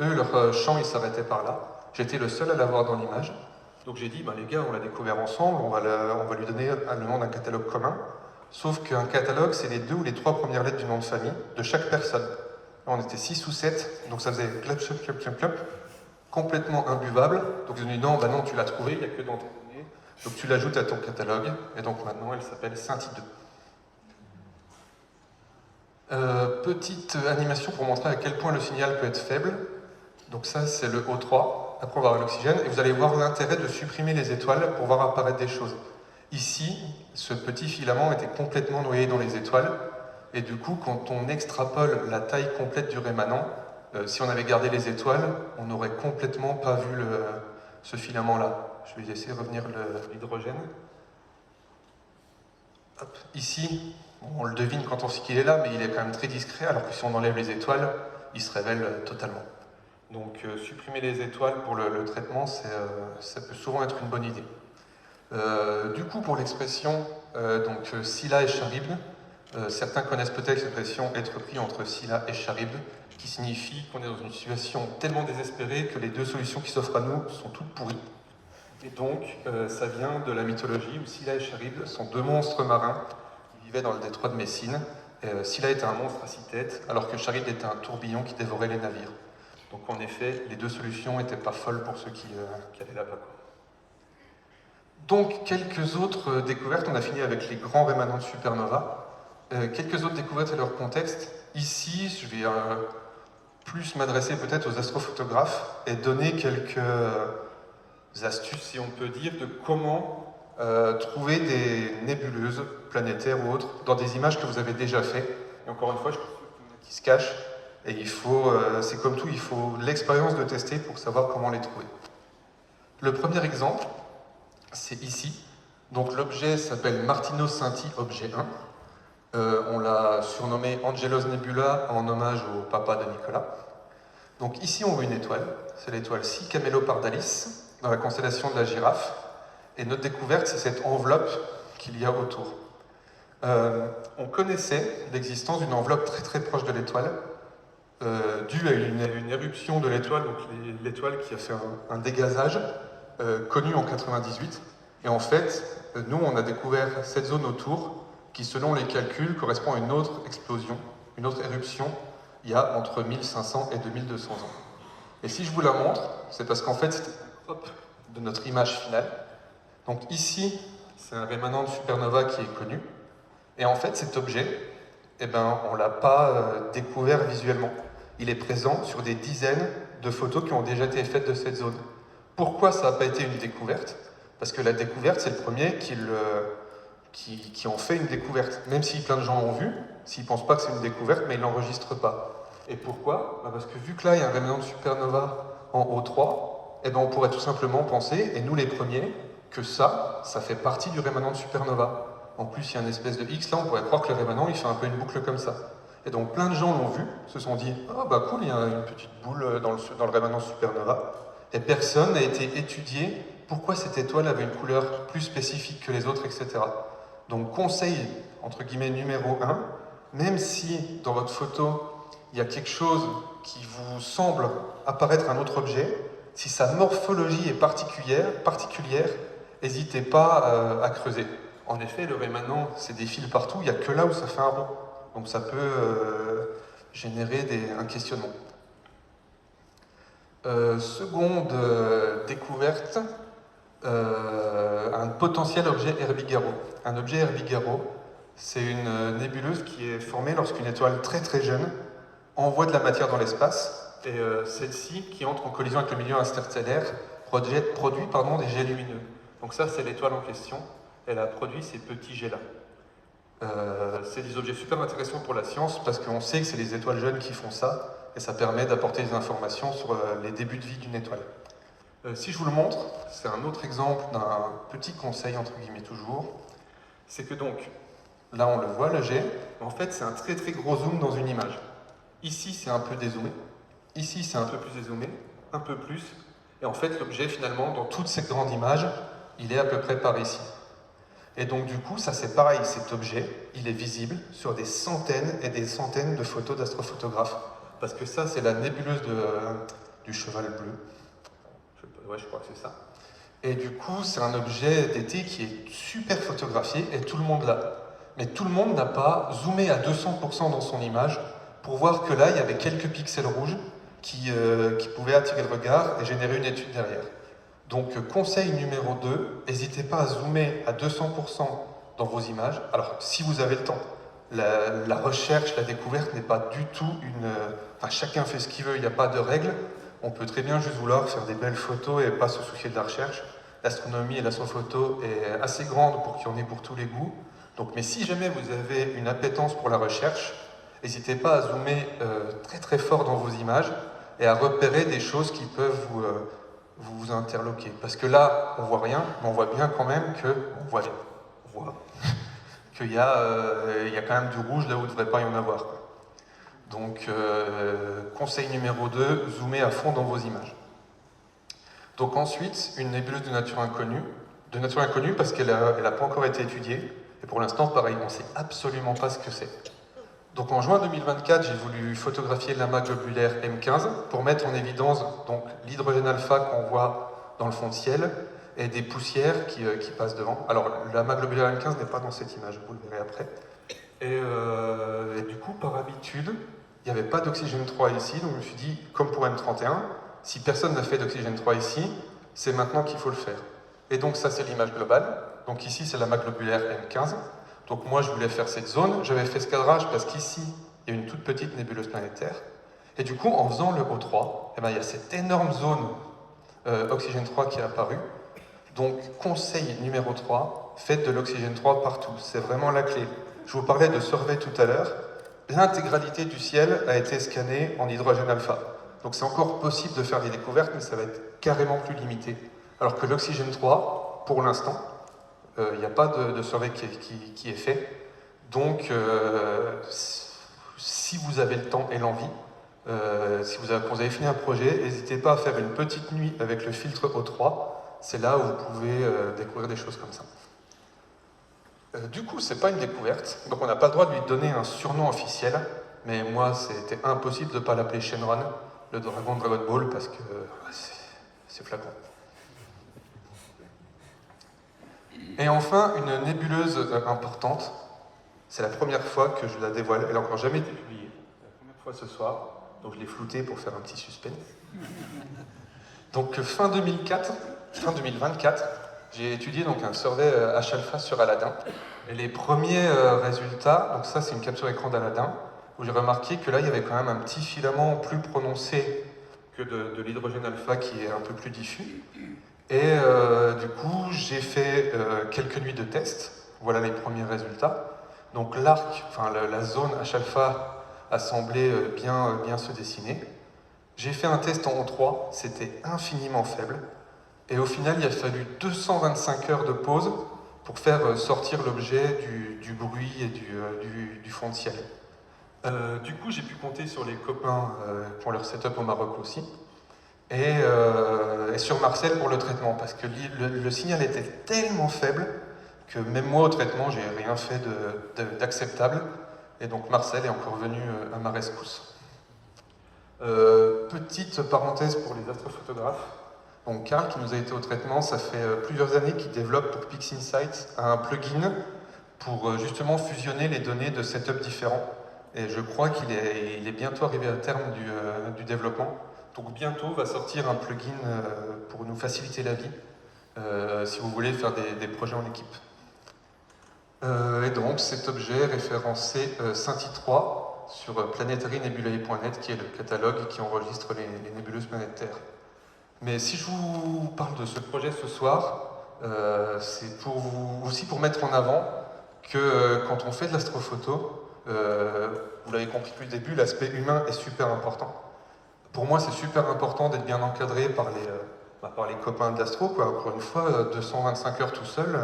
Eux, leur champ, il s'arrêtait par là. J'étais le seul à l'avoir dans l'image. Donc j'ai dit, les gars, on l'a découvert ensemble, on va lui donner le nom d'un catalogue commun. Sauf qu'un catalogue, c'est les 2 ou les 3 premières lettres du nom de famille de chaque personne. Là, on était 6 ou 7, donc ça faisait clap, clap, clap, clap, clap. complètement imbuvable. Donc ils ont dit non, bah non, tu l'as trouvé, il n'y a que dans tes données. Donc tu l'ajoutes à ton catalogue, et donc maintenant elle s'appelle Scintille 2. Petite animation pour montrer à quel point le signal peut être faible. Donc ça, c'est le O3. Après, on va avoir l'oxygène, et vous allez voir l'intérêt de supprimer les étoiles pour voir apparaître des choses. Ici, ce petit filament était complètement noyé dans les étoiles, et du coup, quand on extrapole la taille complète du rémanent, si on avait gardé les étoiles, on n'aurait complètement pas vu ce filament-là. Je vais laisser revenir l'hydrogène. Ici, on le devine quand on sait qu'il est là, mais il est quand même très discret, alors que si on enlève les étoiles, il se révèle totalement. Donc supprimer les étoiles pour le traitement, ça peut souvent être une bonne idée. Du coup, pour l'expression Scylla et Charybde, certains connaissent peut-être l'expression être pris entre Scylla et Charybde, qui signifie qu'on est dans une situation tellement désespérée que les deux solutions qui s'offrent à nous sont toutes pourries. Et donc, ça vient de la mythologie où Scylla et Charybde sont deux monstres marins qui vivaient dans le détroit de Messine. Scylla était un monstre à 6 têtes, alors que Charybde était un tourbillon qui dévorait les navires. Donc en effet, les deux solutions n'étaient pas folles pour ceux qui allaient là-bas. Donc, quelques autres découvertes. On a fini avec les grands rémanents de supernova. Quelques autres découvertes et leur contexte. Ici, je vais plus m'adresser peut-être aux astrophotographes et donner quelques astuces, si on peut dire, de comment trouver des nébuleuses planétaires ou autres dans des images que vous avez déjà faites. Et encore une fois, je pense qu'il se cache. Et c'est comme tout, il faut l'expérience de tester pour savoir comment les trouver. Le premier exemple, c'est ici. Donc l'objet s'appelle Martino Scintille objet 1. On l'a surnommé Angelos Nebula en hommage au papa de Nicolas. Donc ici on voit une étoile, c'est l'étoile 6 Camelopardalis, dans la constellation de la Girafe. Et notre découverte, c'est cette enveloppe qu'il y a autour. On connaissait l'existence d'une enveloppe très très proche de l'étoile, dû à une éruption de l'étoile, donc l'étoile qui a fait un dégazage connu en 98. Et en fait, nous, on a découvert cette zone autour qui, selon les calculs, correspond à une autre explosion, une autre éruption, il y a entre 1500 et 2200 ans. Et si je vous la montre, c'est parce qu'en fait, c'était un crop de notre image finale. Donc ici, c'est un rémanent de supernova qui est connu. Et en fait, cet objet, on ne l'a pas découvert visuellement. Il est présent sur des dizaines de photos qui ont déjà été faites de cette zone. Pourquoi ça n'a pas été une découverte? Parce que la découverte, c'est le premier qui en fait une découverte. Même si plein de gens l'ont vu, s'ils ne pensent pas que c'est une découverte, mais ils ne l'enregistrent pas. Et pourquoi? Parce que vu que là, il y a un rémanent de supernova en O3, on pourrait tout simplement penser, et nous les premiers, que ça fait partie du rémanent de supernova. En plus, il y a une espèce de X, là, on pourrait croire que le rémanent, il fait un peu une boucle comme ça. Et donc plein de gens l'ont vu, se sont dit « Ah bah cool, il y a une petite boule dans le rémanent supernova ». Et personne n'a été étudié pourquoi cette étoile avait une couleur plus spécifique que les autres, etc. Donc conseil, entre guillemets, numéro 1, même si dans votre photo, il y a quelque chose qui vous semble apparaître un autre objet, si sa morphologie est particulière, n'hésitez pas à creuser. En effet, le rémanent, c'est des fils partout, il n'y a que là où ça fait un rond. Donc ça peut générer un questionnement. Seconde découverte, un potentiel objet Herbigaro. Un objet Herbigaro, c'est une nébuleuse qui est formée lorsqu'une étoile très très jeune envoie de la matière dans l'espace, et celle-ci, qui entre en collision avec le milieu interstellaire, produit des jets lumineux. Donc ça, c'est l'étoile en question. Elle a produit ces petits jets-là. C'est des objets super intéressants pour la science parce qu'on sait que c'est les étoiles jeunes qui font ça et ça permet d'apporter des informations sur les débuts de vie d'une étoile. Si je vous le montre, c'est un autre exemple d'un petit conseil, entre guillemets toujours, c'est que donc, là on le voit, le jet, mais en fait c'est un très très gros zoom dans une image. Ici c'est un peu dézoomé, ici c'est un peu plus dézoomé, un peu plus, et en fait l'objet finalement, dans toute cette grande image, il est à peu près par ici. Et donc du coup, ça c'est pareil, cet objet, il est visible sur des centaines et des centaines de photos d'astrophotographes. Parce que ça, c'est la nébuleuse du cheval bleu. Je crois que c'est ça. Et du coup, c'est un objet d'été qui est super photographié et tout le monde l'a. Mais tout le monde n'a pas zoomé à 200% dans son image pour voir que là, il y avait quelques pixels rouges qui pouvait attirer le regard et générer une étude derrière. Donc conseil numéro 2, n'hésitez pas à zoomer à 200% dans vos images. Alors si vous avez le temps, la recherche, la découverte n'est pas du tout une... Enfin chacun fait ce qu'il veut, il n'y a pas de règle. On peut très bien juste vouloir faire des belles photos et pas se soucier de la recherche. L'astronomie et l'astrophoto est assez grande pour qu'il y en ait pour tous les goûts. Donc, mais si jamais vous avez une appétence pour la recherche, n'hésitez pas à zoomer très très fort dans vos images et à repérer des choses qui peuvent vous interloquer. Parce que là, on voit rien, mais on voit bien quand même que... On voit qu'il y a quand même du rouge là où il ne devrait pas y en avoir. Donc, conseil numéro 2, zoomez à fond dans vos images. Donc ensuite, une nébuleuse de nature inconnue parce qu'elle n'a pas encore été étudiée, et pour l'instant, pareil, on ne sait absolument pas ce que c'est. Donc en juin 2024, j'ai voulu photographier l'amas globulaire M15 pour mettre en évidence donc l'hydrogène alpha qu'on voit dans le fond de ciel et des poussières qui passent devant. Alors l'amas globulaire M15 n'est pas dans cette image, vous le verrez après. Et du coup, par habitude, il n'y avait pas d'oxygène 3 ici, donc je me suis dit, comme pour M31, si personne n'a fait d'oxygène 3 ici, c'est maintenant qu'il faut le faire. Et donc ça, c'est l'image globale. Donc ici, c'est l'amas globulaire M15. Donc moi, je voulais faire cette zone. J'avais fait ce cadrage parce qu'ici, il y a une toute petite nébuleuse planétaire. Et du coup, en faisant le O3, eh ben, il y a cette énorme zone oxygène 3 qui est apparue. Donc, conseil numéro 3, faites de l'oxygène 3 partout. C'est vraiment la clé. Je vous parlais de survey tout à l'heure. L'intégralité du ciel a été scannée en hydrogène alpha. Donc c'est encore possible de faire des découvertes, mais ça va être carrément plus limité. Alors que l'oxygène 3, pour l'instant, il n'y a pas de survey qui est fait. Donc, si vous avez le temps et l'envie, si vous avez fini un projet, n'hésitez pas à faire une petite nuit avec le filtre O3. C'est là où vous pouvez découvrir des choses comme ça. Du coup, c'est pas une découverte, donc on n'a pas le droit de lui donner un surnom officiel, mais moi, c'était impossible de ne pas l'appeler Shenron, le dragon de Dragon Ball, parce que c'est flagrant. Et enfin, une nébuleuse importante, c'est la première fois que je la dévoile, elle n'a encore jamais été publiée, c'est la première fois ce soir, donc je l'ai floutée pour faire un petit suspense. Donc fin 2024, j'ai étudié donc un survey H-alpha sur Aladdin. Et les premiers résultats, donc ça c'est une capture écran d'Aladdin, où j'ai remarqué que là il y avait quand même un petit filament plus prononcé que de l'hydrogène alpha qui est un peu plus diffus. Et du coup j'ai fait quelques nuits de tests, voilà les premiers résultats. Donc l'arc, enfin la zone H-alpha a semblé bien se dessiner. J'ai fait un test en O3, c'était infiniment faible. Et au final, il a fallu 225 heures de pause pour faire sortir l'objet du bruit et du fond de ciel. Du coup, j'ai pu compter sur les copains pour leur setup au Maroc aussi. Et sur Marcel pour le traitement, parce que le signal était tellement faible que même moi au traitement, j'ai rien fait d'acceptable. Et donc Marcel est encore venu à ma rescousse. Petite parenthèse pour les astrophotographes. Donc Karl, qui nous a été au traitement, ça fait plusieurs années qu'il développe pour PixInsight un plugin pour justement fusionner les données de setups différents. Et je crois qu'il est bientôt arrivé à terme du développement. Donc bientôt va sortir un plugin pour nous faciliter la vie, si vous voulez faire des projets en équipe. Et donc cet objet est référencé Scinti3 sur planetarinebulae.net, qui est le catalogue qui enregistre les nébuleuses planétaires. Mais si je vous parle de ce projet ce soir, c'est aussi pour mettre en avant que quand on fait de l'astrophoto, vous l'avez compris depuis le début, l'aspect humain est super important. Pour moi, c'est super important d'être bien encadré par les copains de l'astro. Encore une fois, 225 heures tout seul,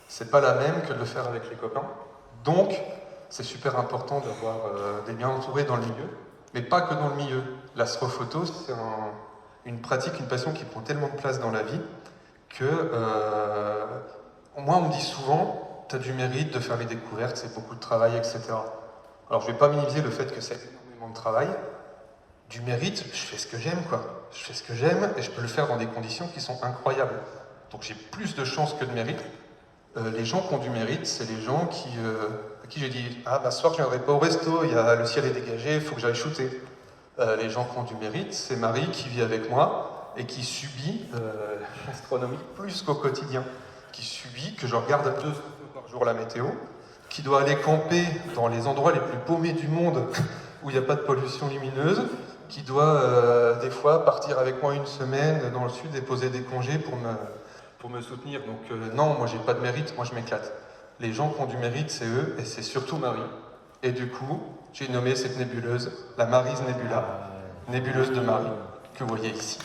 c'est pas la même que de le faire avec les copains. Donc, c'est super important d'être bien entouré dans le milieu, mais pas que dans le milieu. L'astrophoto, c'est une pratique, une passion qui prend tellement de place dans la vie que moi, on me dit souvent, tu as du mérite de faire les découvertes, c'est beaucoup de travail, etc. Alors, je vais pas minimiser le fait que c'est énormément de travail. Du mérite, je fais ce que j'aime, quoi. Je fais ce que j'aime et je peux le faire dans des conditions qui sont incroyables. Donc, j'ai plus de chance que de mérite. Les gens qui ont du mérite, c'est les gens à qui j'ai dit « Ah, bah, ce soir, je viendrai pas au resto, le ciel est dégagé, il faut que j'aille shooter. » Les gens qui ont du mérite, c'est Marie qui vit avec moi et qui subit l'astronomie plus qu'au quotidien, qui subit que je regarde 2 fois par jour la météo, qui doit aller camper dans les endroits les plus paumés du monde où il n'y a pas de pollution lumineuse, qui doit des fois partir avec moi une semaine dans le sud et poser des congés pour me soutenir. Donc non, moi j'ai pas de mérite, moi je m'éclate. Les gens qui ont du mérite, c'est eux, et c'est surtout Marie. Et du coup, j'ai nommé cette nébuleuse la Mary's Nebula, nébuleuse de Marie, que vous voyez ici.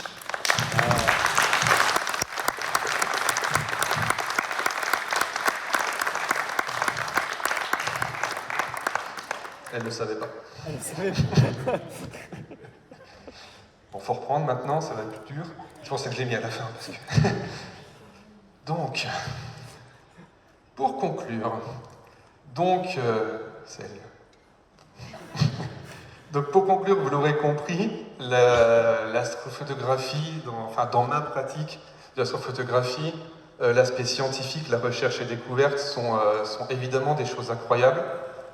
Elle ne le savait pas. Elle ne savait pas. Bon, faut reprendre maintenant, ça va être plus dur. Je pensais que je l'ai mis à la fin. Parce que... Donc, pour conclure, pour conclure, vous l'aurez compris, l'astrophotographie, dans ma pratique de l'astrophotographie, l'aspect scientifique, la recherche et découverte sont évidemment des choses incroyables.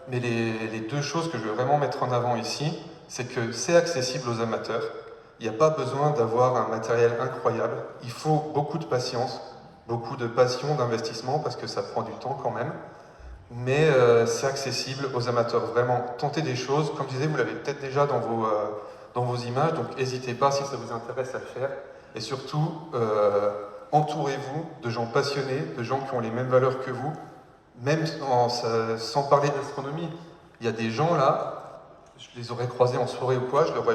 Mais les 2 choses que je veux vraiment mettre en avant ici, c'est que c'est accessible aux amateurs. Il n'y a pas besoin d'avoir un matériel incroyable. Il faut beaucoup de patience, beaucoup de passion, d'investissement, parce que ça prend du temps quand même. Mais c'est accessible aux amateurs. Vraiment, tentez des choses. Comme je disais, vous l'avez peut-être déjà dans vos images, donc n'hésitez pas si ça vous intéresse à le faire. Et surtout, entourez-vous de gens passionnés, de gens qui ont les mêmes valeurs que vous. Même sans parler d'astronomie, il y a des gens là, je les aurais croisés en soirée ou quoi, je leur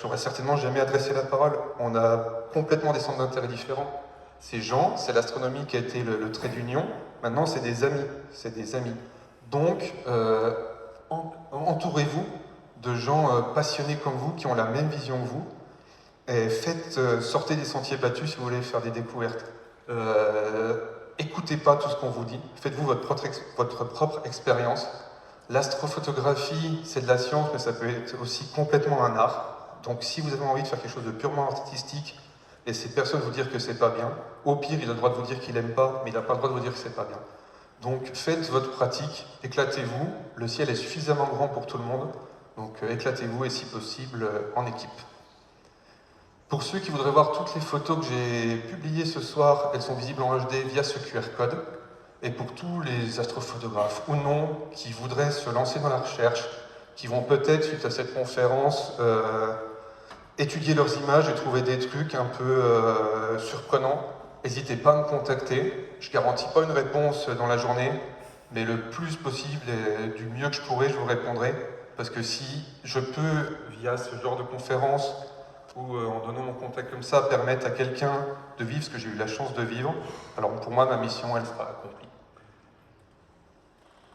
aurais certainement jamais adressé la parole. On a complètement des centres d'intérêt différents. Ces gens, c'est l'astronomie qui a été le trait d'union, maintenant c'est des amis, Donc, entourez-vous de gens passionnés comme vous, qui ont la même vision que vous, et sortez des sentiers battus si vous voulez faire des découvertes. Écoutez pas tout ce qu'on vous dit, faites-vous votre propre expérience. L'astrophotographie, c'est de la science, mais ça peut être aussi complètement un art. Donc si vous avez envie de faire quelque chose de purement artistique, laissez personne vous dire que c'est pas bien. Au pire, il a le droit de vous dire qu'il aime pas, mais il n'a pas le droit de vous dire que c'est pas bien. Donc faites votre pratique, éclatez-vous. Le ciel est suffisamment grand pour tout le monde, donc éclatez-vous et si possible en équipe. Pour ceux qui voudraient voir toutes les photos que j'ai publiées ce soir, elles sont visibles en HD via ce QR code. Et pour tous les astrophotographes ou non qui voudraient se lancer dans la recherche, qui vont peut-être, suite à cette conférence, étudier leurs images et trouver des trucs un peu surprenants, n'hésitez pas à me contacter. Je ne garantis pas une réponse dans la journée, mais le plus possible et du mieux que je pourrai, je vous répondrai. Parce que si je peux, via ce genre de conférence, ou en donnant mon contact comme ça, permettre à quelqu'un de vivre ce que j'ai eu la chance de vivre, alors pour moi, ma mission, elle sera accomplie.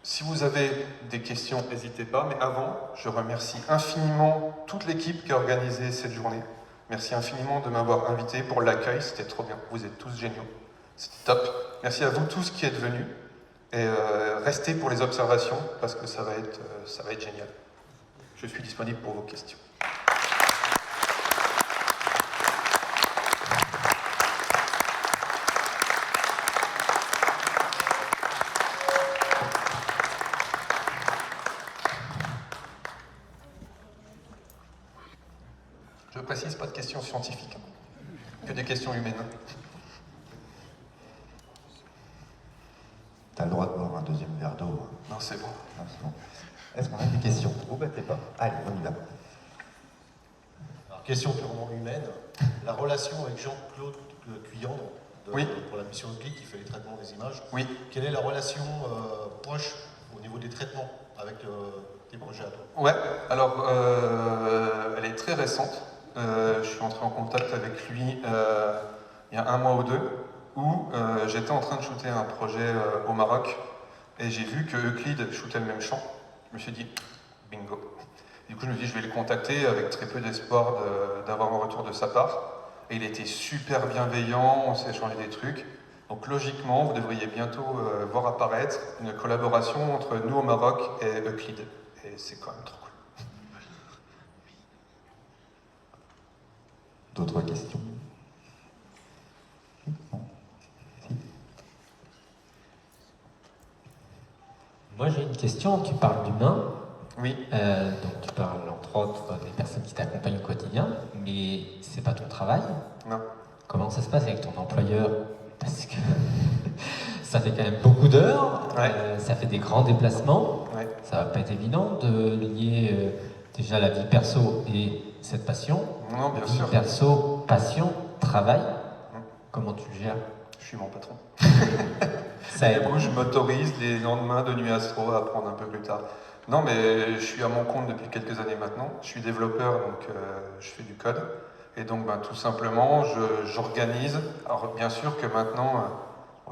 Si vous avez des questions, n'hésitez pas, mais avant, je remercie infiniment toute l'équipe qui a organisé cette journée. Merci infiniment de m'avoir invité pour l'accueil, c'était trop bien, vous êtes tous géniaux, c'était top. Merci à vous tous qui êtes venus, et restez pour les observations, parce que ça va être génial. Je suis disponible pour vos questions. Je précise, pas de questions scientifiques, que des questions humaines. T'as le droit de boire un 2e verre d'eau. Non, c'est bon. Ah, c'est bon. Est-ce qu'on a des questions? Vous battez pas. Allez, on y va. Alors, question purement humaine. La relation avec Jean-Claude Cuyandre, oui. Pour la mission Euclide qui fait les traitements des images. Oui. Quelle est la relation proche au niveau des traitements avec tes projets à toi? Ouais, alors elle est très récente. Je suis entré en contact avec lui il y a 1 mois ou 2, où j'étais en train de shooter un projet au Maroc, et j'ai vu que Euclide shootait le même champ. Je me suis dit, bingo. Du coup, je me suis dit, je vais le contacter avec très peu d'espoir d'avoir un retour de sa part. Et il était super bienveillant, on s'est échangé des trucs. Donc logiquement, vous devriez bientôt voir apparaître une collaboration entre nous au Maroc et Euclide. Et c'est quand même trop cool. D'autres questions? Moi j'ai une question, tu parles d'humain. Oui. Donc tu parles entre autres des personnes qui t'accompagnent au quotidien, mais c'est pas ton travail. Non. Comment ça se passe avec ton employeur? Parce que ça fait quand même beaucoup d'heures, Ouais. ça fait des grands déplacements, Ouais. ça va pas être évident de lier déjà la vie perso et cette passion. Non, bien vie sûr. perso, passion, travail. Comment tu le gères? Je suis mon patron. Ça Du aide. coup, je m'autorise les lendemains de nuit astro à apprendre un peu plus tard. Non, mais je suis à mon compte depuis quelques années maintenant. Je suis développeur, donc je fais du code. Et donc, tout simplement, j'organise. Alors, bien sûr que maintenant,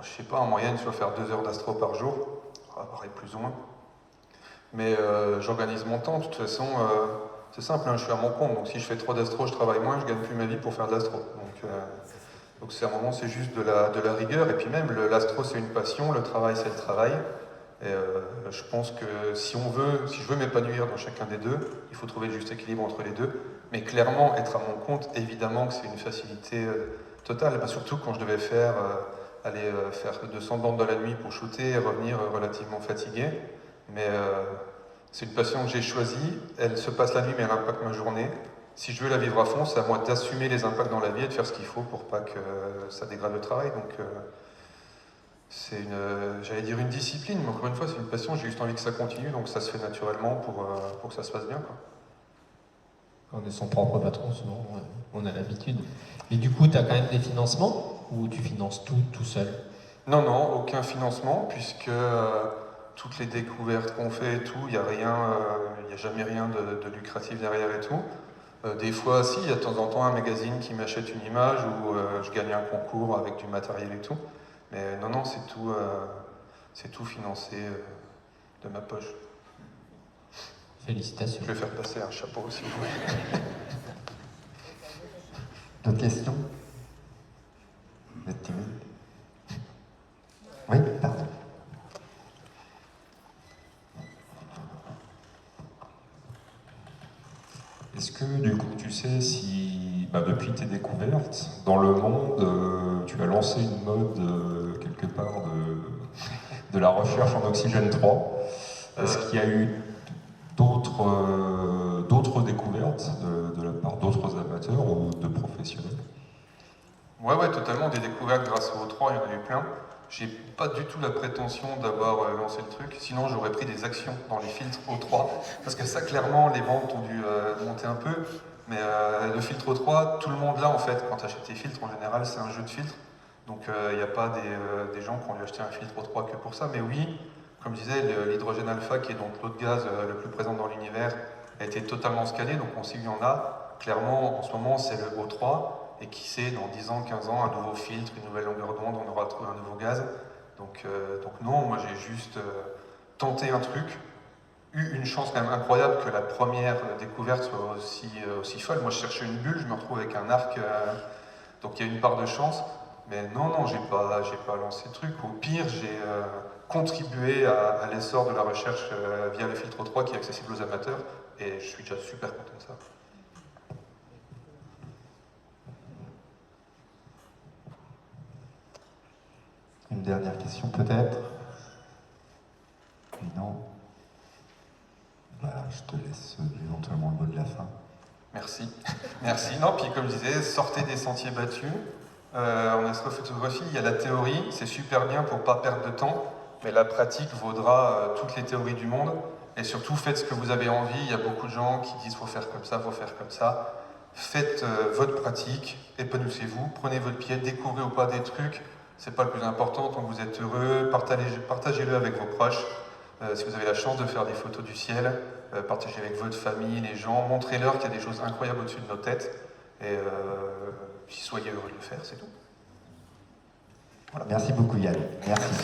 je sais pas, en moyenne, je dois faire 2 heures d'astro par jour. Ça va paraître plus ou moins. Mais j'organise mon temps. De toute façon, c'est simple, hein, je suis à mon compte. Donc, si je fais trop d'astro, je travaille moins, je gagne plus ma vie pour faire de l'astro. Donc c'est un moment, c'est juste de la rigueur. Et puis même, l'astro, c'est une passion, le travail, c'est le travail. Et je pense que si je veux m'épanouir dans chacun des deux, il faut trouver le juste équilibre entre les deux. Mais clairement, être à mon compte, évidemment que c'est une facilité totale. Surtout quand je devais aller faire 200 bandes dans la nuit pour shooter et revenir relativement fatigué. Mais c'est une passion que j'ai choisie. Elle se passe la nuit, mais elle impacte ma journée. Si je veux la vivre à fond, c'est à moi d'assumer les impacts dans la vie et de faire ce qu'il faut pour pas que ça dégrade le travail. Donc c'est j'allais dire une discipline, mais encore une fois, c'est une passion. J'ai juste envie que ça continue, donc ça se fait naturellement pour que ça se passe bien, quoi. On est son propre patron, souvent, on a l'habitude. Mais du coup, tu as quand même des financements ou tu finances tout seul? Non, non, aucun financement, puisque toutes les découvertes qu'on fait et tout, il n'y a rien, il n'y a jamais rien de lucratif derrière et tout. Des fois, si, il y a de temps en temps un magazine qui m'achète une image ou je gagne un concours avec du matériel et tout. Mais non, non, c'est tout financé de ma poche. Félicitations. Je vais faire passer un chapeau si vous voulez. D'autres questions? Vous êtes timide? Oui, pardon. Est-ce que du coup tu sais si depuis tes découvertes, dans le monde, tu as lancé une mode quelque part de la recherche en oxygène 3? Est-ce qu'il y a eu d'autres découvertes de la part d'autres amateurs ou de professionnels? Ouais, totalement, des découvertes grâce au O3, il y en a eu plein. J'ai pas du tout la prétention d'avoir lancé le truc, sinon j'aurais pris des actions dans les filtres O3, parce que ça, clairement, les ventes ont dû monter un peu, mais le filtre O3, tout le monde l'a en fait. Quand tu achètes tes filtres, en général, c'est un jeu de filtres, donc il n'y a pas des gens qui ont dû acheter un filtre O3 que pour ça, mais oui, comme je disais, l'hydrogène alpha, qui est donc l'eau de gaz le plus présent dans l'univers, a été totalement scanné, donc on sait qu'il y en a. Clairement, en ce moment, c'est le O3. Et qui sait, dans 10 ans, 15 ans, un nouveau filtre, une nouvelle longueur d'onde, on aura trouvé un nouveau gaz. Donc non, moi j'ai juste tenté un truc, eu une chance quand même incroyable que la première découverte soit aussi folle. Moi je cherchais une bulle, je me retrouve avec un arc, donc il y a une part de chance. Mais non, j'ai pas lancé le truc. Au pire, j'ai contribué à l'essor de la recherche via le filtre 3 qui est accessible aux amateurs, et je suis déjà super content de ça. Une dernière question peut-être? Non. Je te laisse éventuellement le mot de la fin. Merci. Merci. Non, puis comme je disais, sortez des sentiers battus. En astrophotographie, il y a la théorie, c'est super bien pour ne pas perdre de temps, mais la pratique vaudra toutes les théories du monde. Et surtout, faites ce que vous avez envie. Il y a beaucoup de gens qui disent faut faire comme ça, faut faire comme ça. Faites votre pratique, épanouissez-vous, prenez votre pied, découvrez ou pas des trucs. C'est pas le plus important, tant que vous êtes heureux, partagez-le avec vos proches. Si vous avez la chance de faire des photos du ciel, partagez avec votre famille, les gens, montrez-leur qu'il y a des choses incroyables au-dessus de nos têtes, et puis soyez heureux de le faire, c'est tout. Voilà. Merci beaucoup Yann, merci.